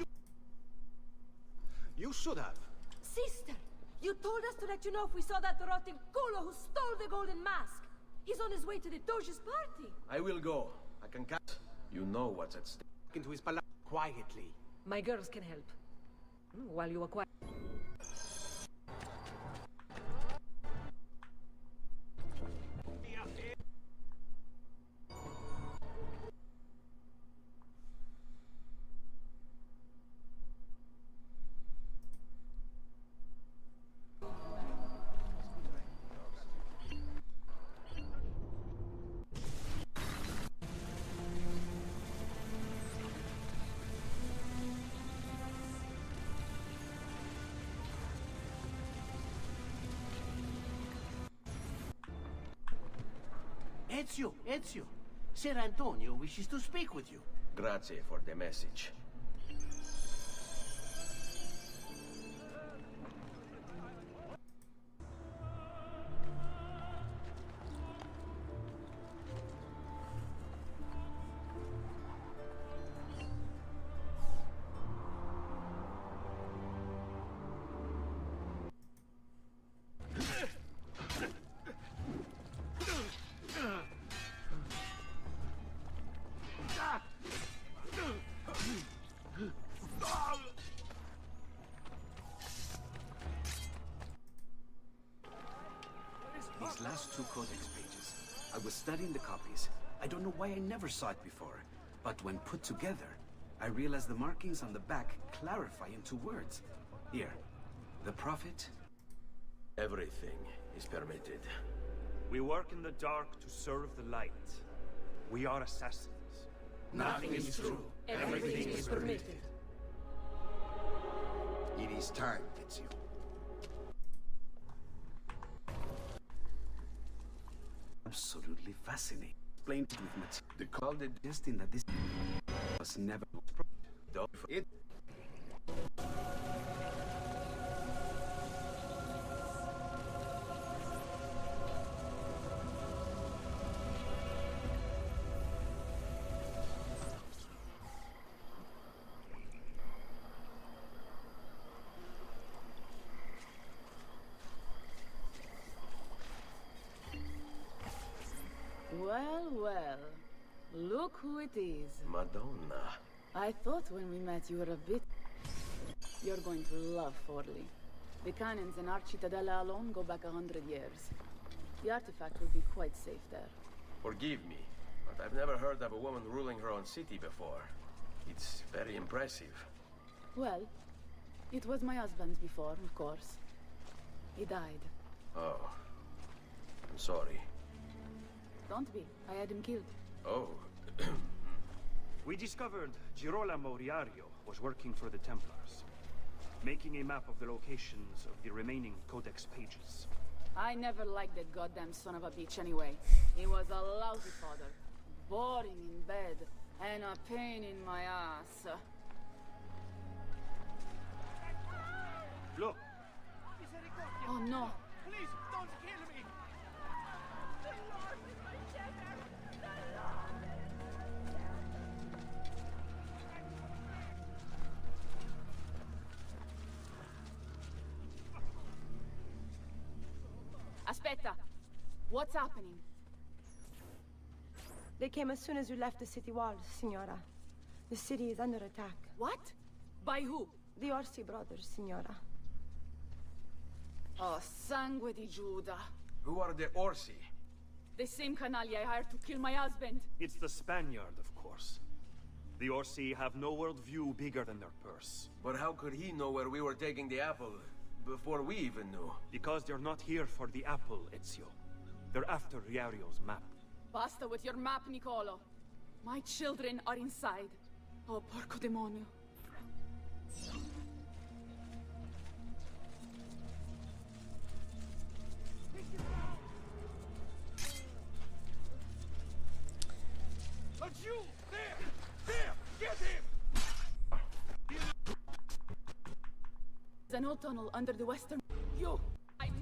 You should have. Sister, you told us to let you know if we saw that rotting culo who stole the golden mask. He's on his way to the Doge's party. I will go. I can cut. You know what's at stake. Into his palace quietly. My girls can help. While you are quiet. Ezio, Ser Antonio wishes to speak with you. Grazie for the message. These last two codex pages. I was studying the copies. I don't know why I never saw it before. But when put together, I realized the markings on the back clarify into words. Here, the Prophet. Everything is permitted. We work in the dark to serve the light. We are assassins. Nothing is true. Everything is permitted. It is time, Ezio. Absolutely fascinating. Explained it with material. The call suggesting that this was never It. Well, well. Look who it is. Madonna. I thought when we met you were a bit... You're going to love Forli. The cannons in our Cittadella alone go back 100 years. The artifact will be quite safe there. Forgive me, but I've never heard of a woman ruling her own city before. It's very impressive. Well, it was my husband's before, of course. He died. Oh. I'm sorry. Don't be. I had him killed. Oh. We discovered Girolamo Riario was working for the Templars, making a map of the locations of the remaining codex pages. I never liked that goddamn son of a bitch anyway. He was a lousy father. Boring in bed. And a pain in my ass. Look! Oh no! Please, don't kill me! Aspetta! What's happening? They came as soon as you left the city walls, Signora. The city is under attack. What? By who? The Orsi brothers, Signora. Oh, sangue di Giuda. Who are the Orsi? The same canaglia I hired to kill my husband. It's the Spaniard, of course. The Orsi have no worldview bigger than their purse. But how could he know where we were taking the apple before we even knew? Because they're not here for the apple, Ezio. They're after Riario's map. Basta with your map, Nicolo. My children are inside. Oh, porco demonio. you! There! There! Get him! There's an old tunnel under the western... You!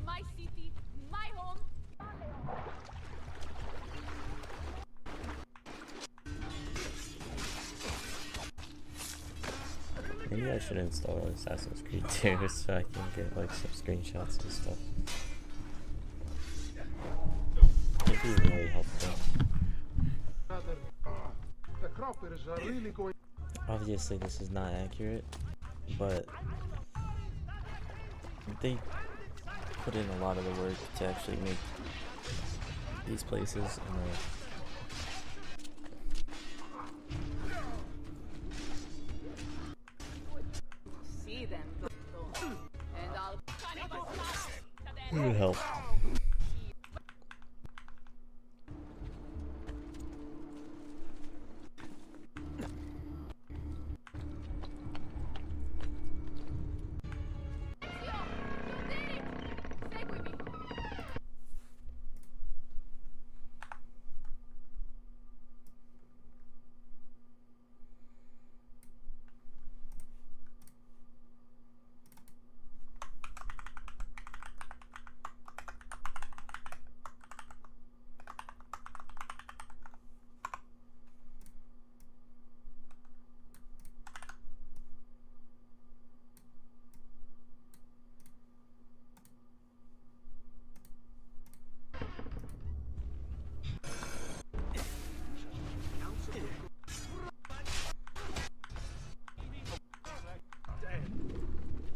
My city, my home! Maybe I should install Assassin's Creed 2 so I can get like some screenshots and stuff. It'd be really helpful. The croppers are really going. Obviously this is not accurate, but they put in a lot of the work to actually make these places See them, and I'll... it would help.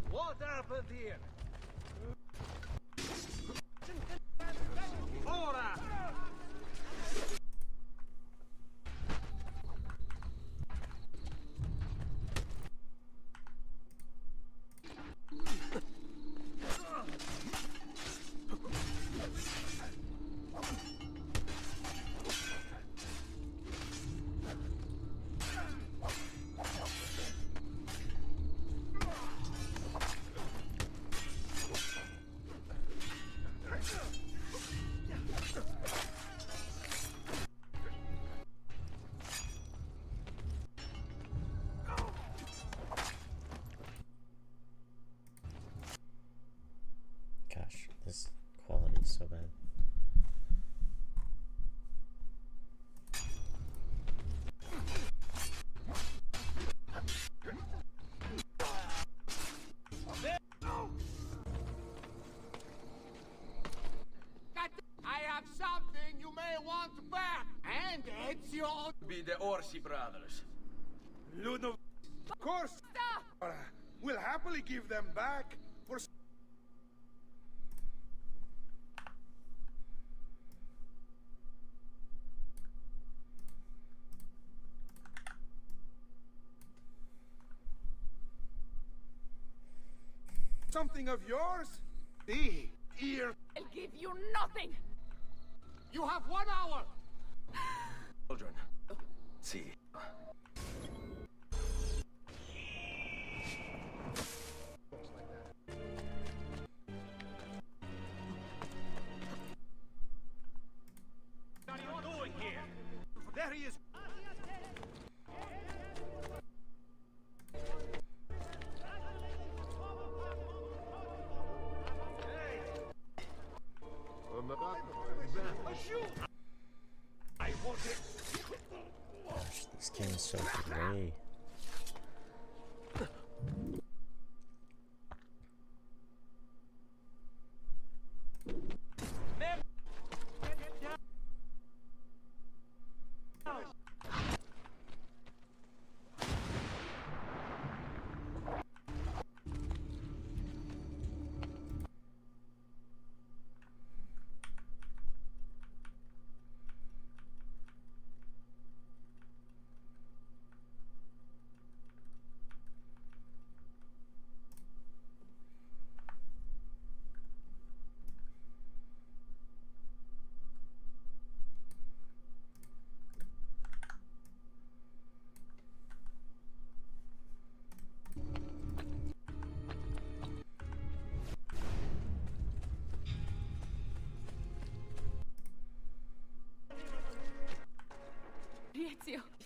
What happened here? Ora! Gosh, this quality is so bad. I have something you may want back, and it's your... Be the Orsi brothers. Ludo... Of course! We'll happily give them back for... something of yours? The ear... I'll give you nothing! You have 1 hour! Children. See. What are you doing here? There he is! I want it. Gosh,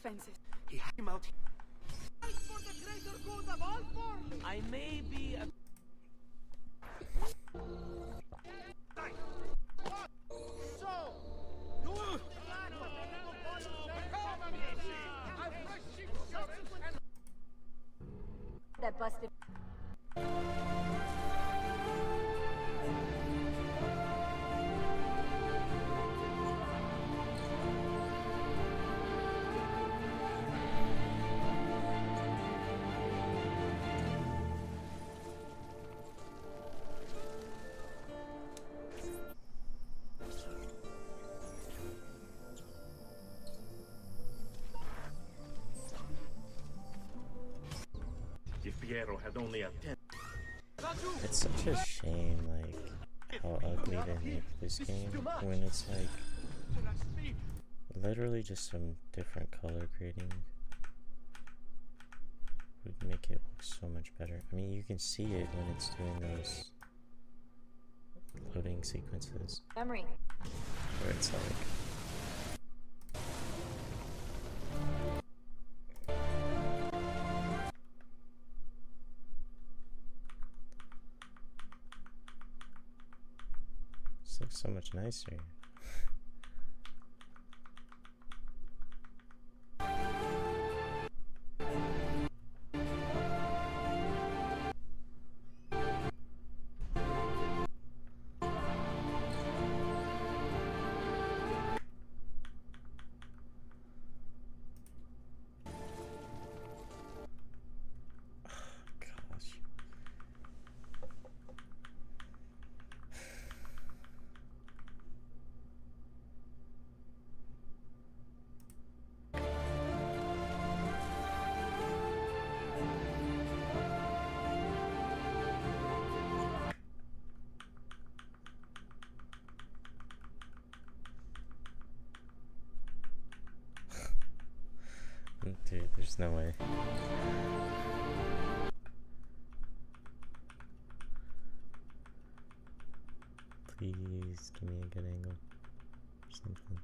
defenses. He had him out. Fight for the greater good of all Forley! I may be a... So, you... That busted. If Piero had only attended. It's such a shame, like, how ugly they make this game when it's like literally just some different color grading would make it look so much better. I mean, you can see it when it's doing those loading sequences Memory. where it's like this looks so much nicer. Dude, there's no way. Please give me a good angle or something.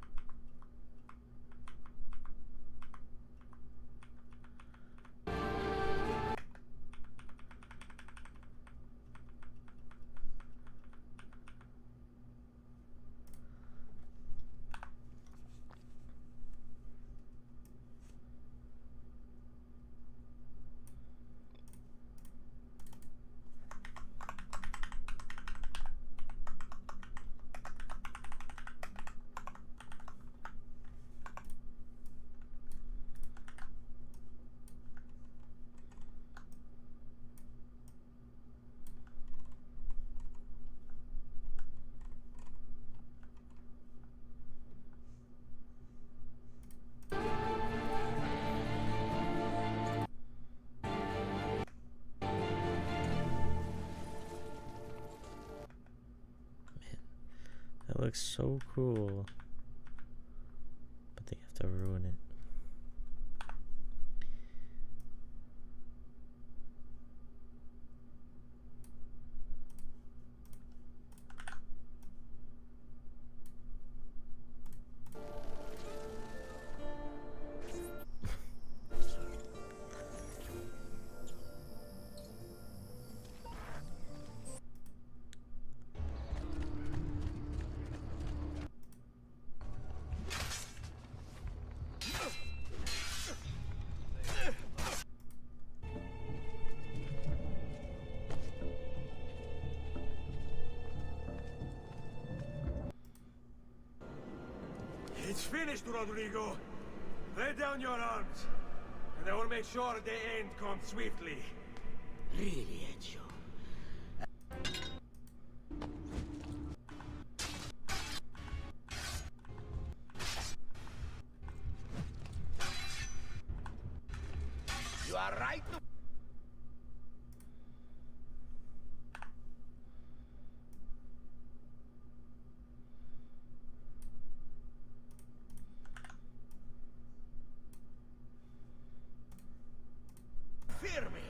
That looks so cool, but they have to ruin it. It's finished, Rodrigo. Lay down your arms, and I will make sure the end comes swiftly. Really, Ezio? You are right. Fear me.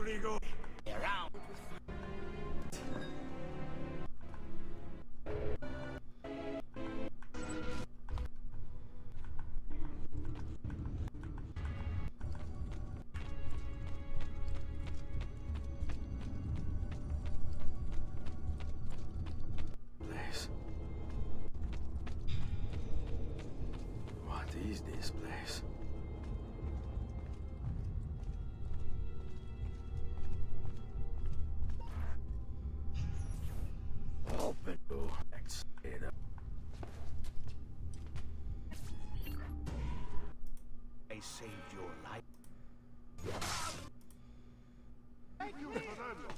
Rigo. Around. Place. What is this place? Open to X-Ada. I saved your life. Thank you, Fernando.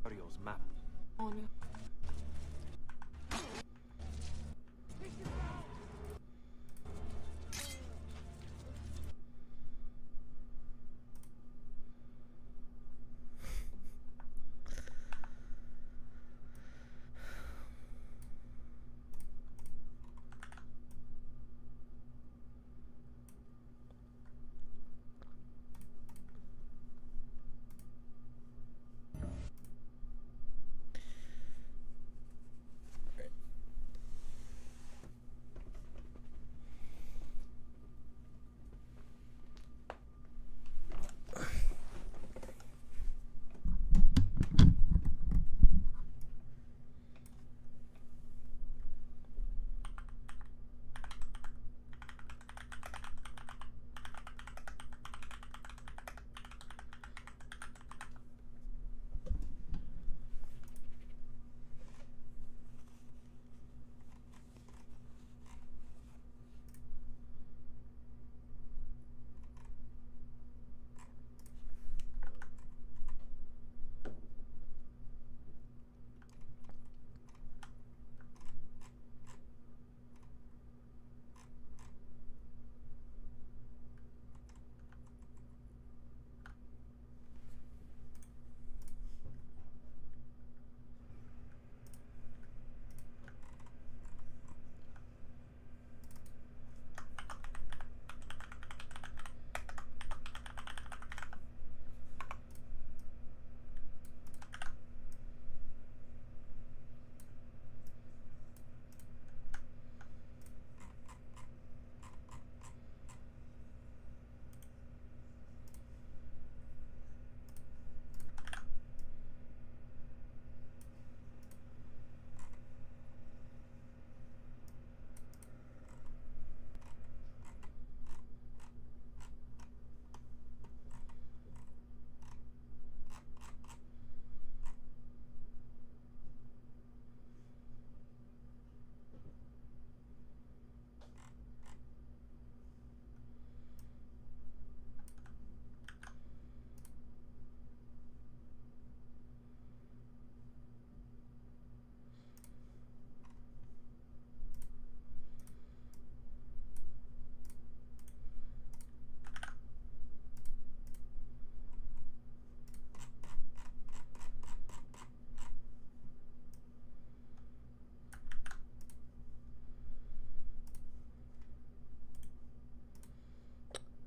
Mario's map. On you.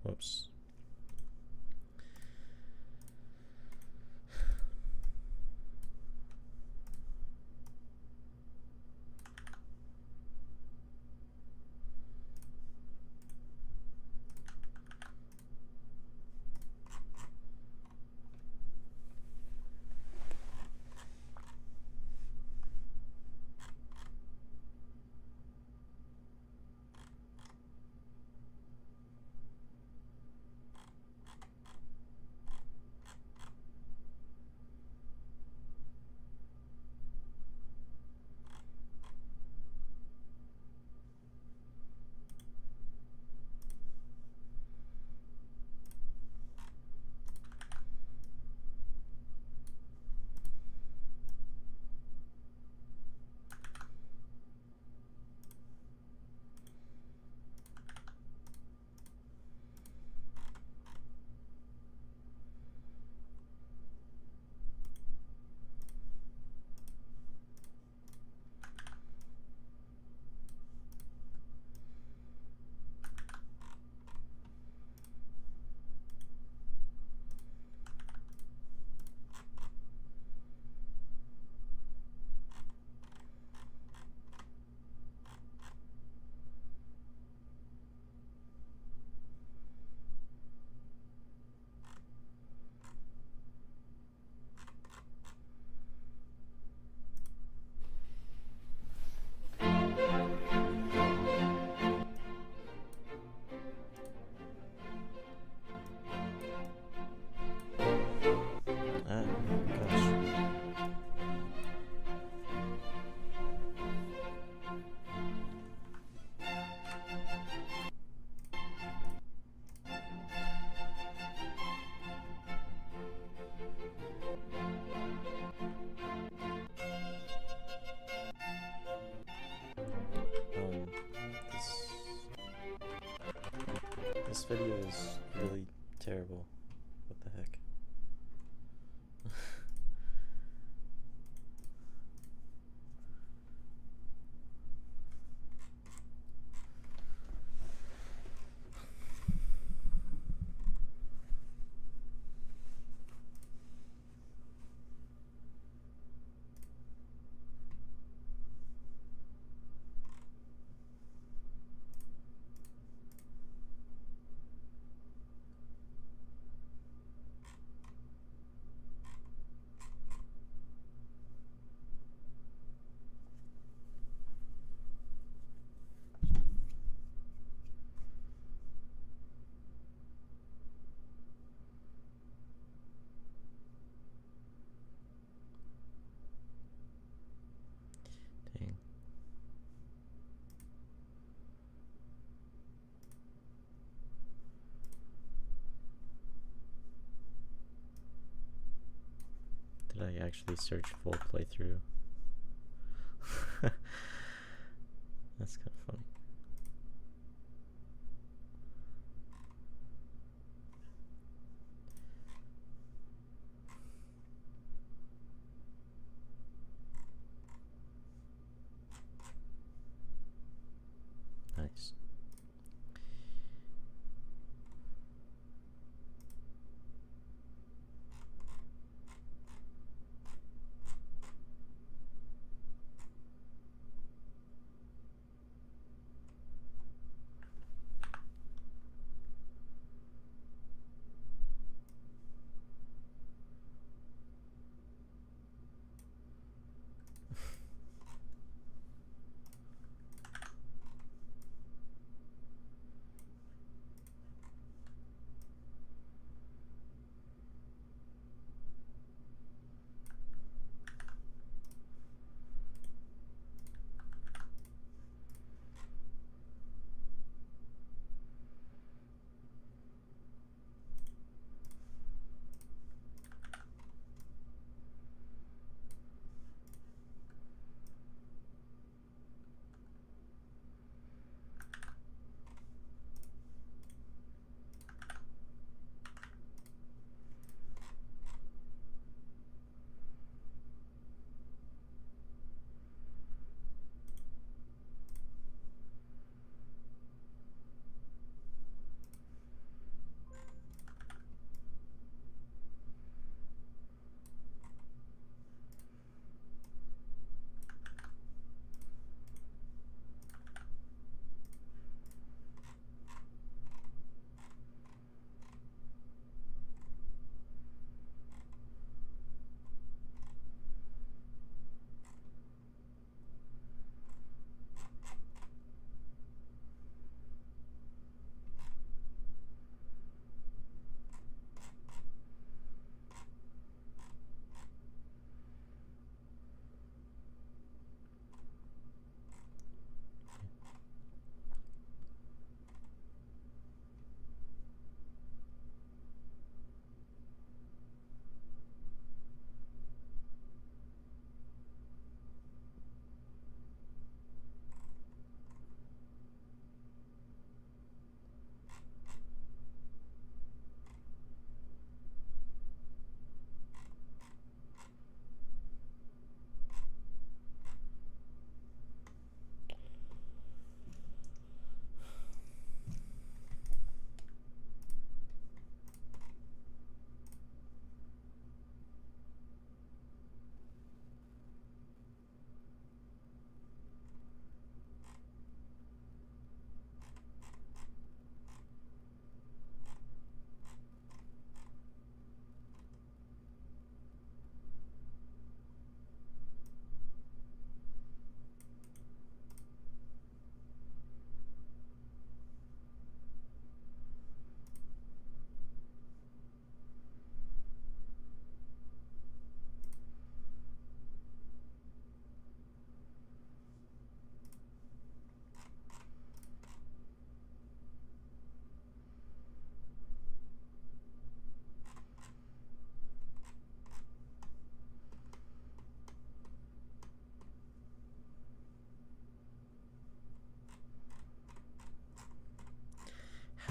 Whoops. This video is really terrible. What the heck? Dang. Did I actually search full playthrough? That's kind of funny. Nice.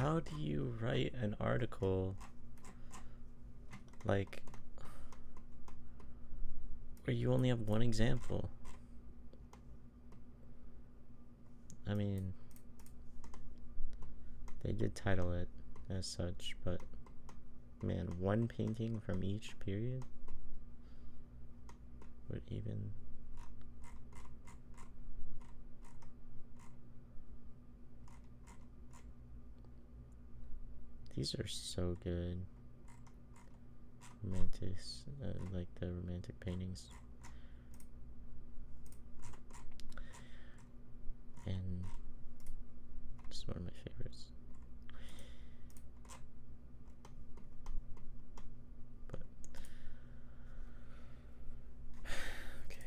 how do you write an article like where you only have one example? I mean, they did title it as such, but man, one painting from each period would even... These are so good. Romantic, like the romantic paintings. And it's one of my favorites. But okay.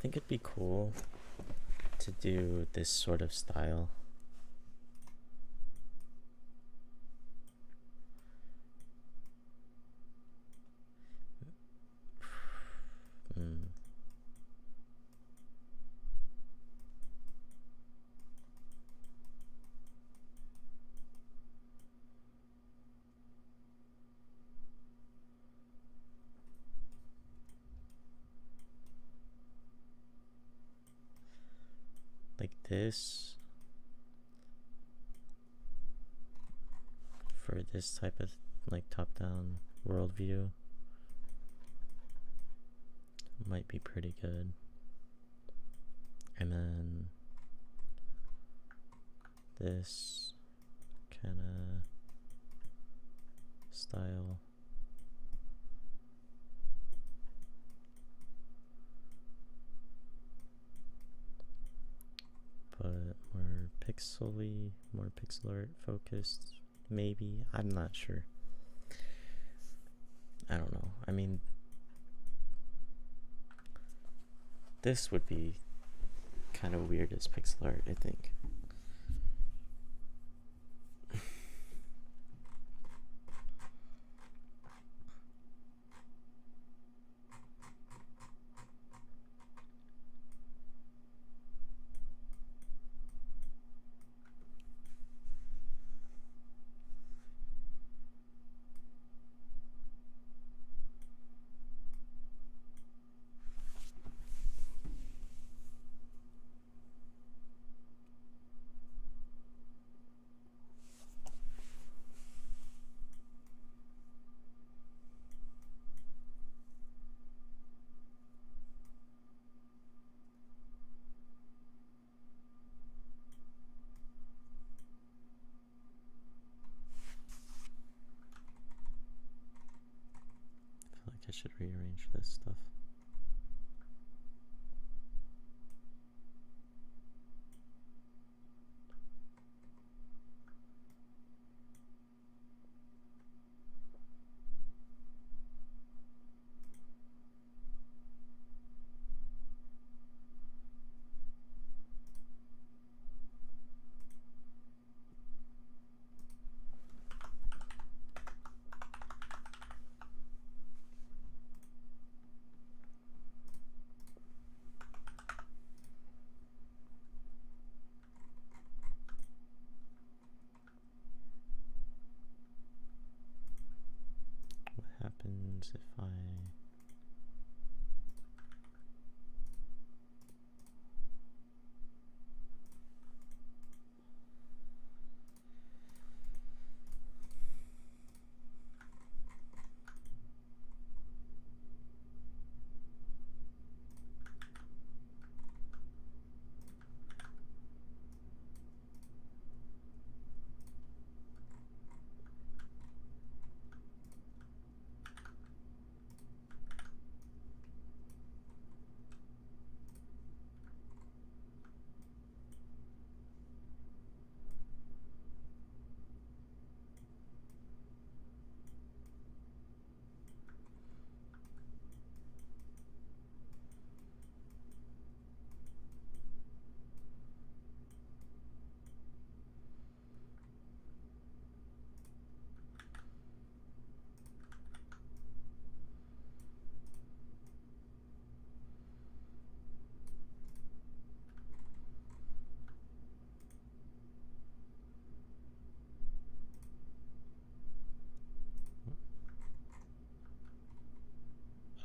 think it'd be cool to do this sort of style. Like this for this type of like top-down worldview might be pretty good. And then this kind of style. But more pixely, more pixel art focused, maybe. I'm not sure. I don't know. I mean, this would be kind of weird as pixel art, I think. I should rearrange this stuff. Happens if I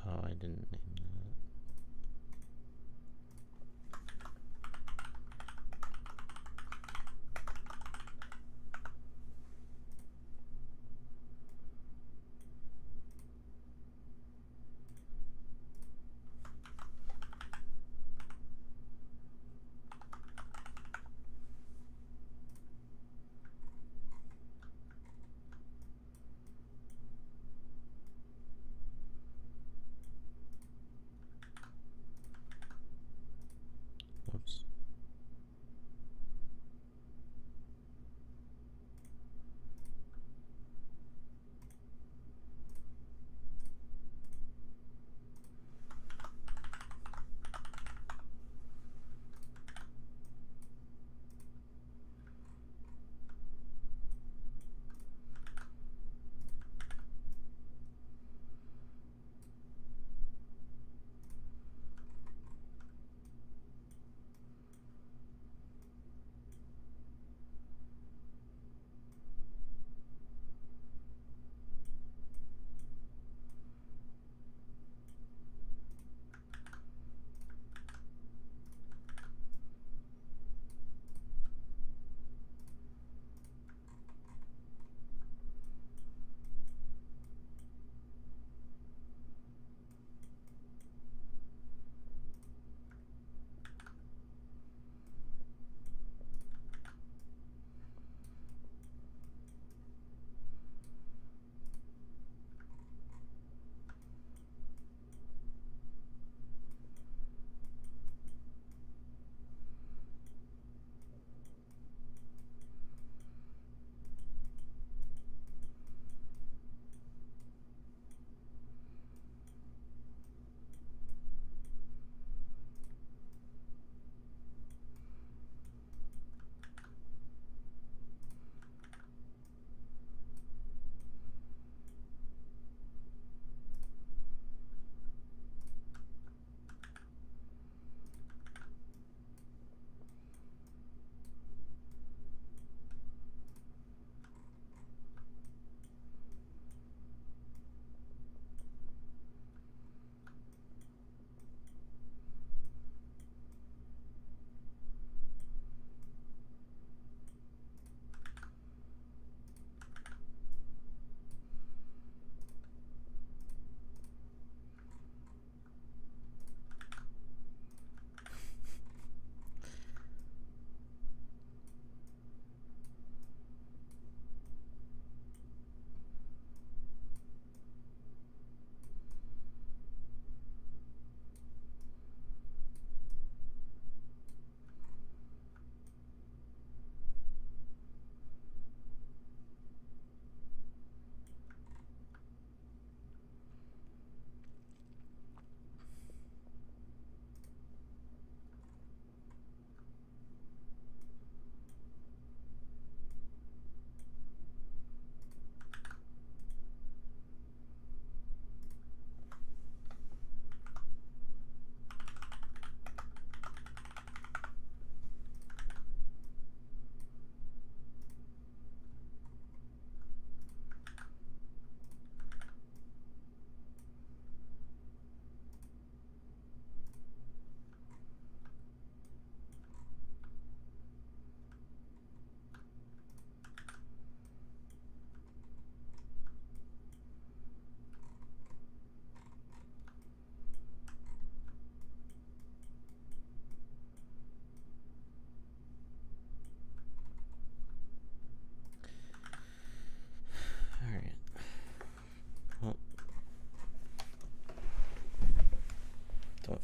I didn't name that.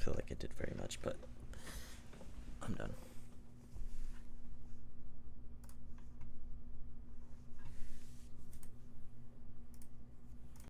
feel like it did very much, but I'm done.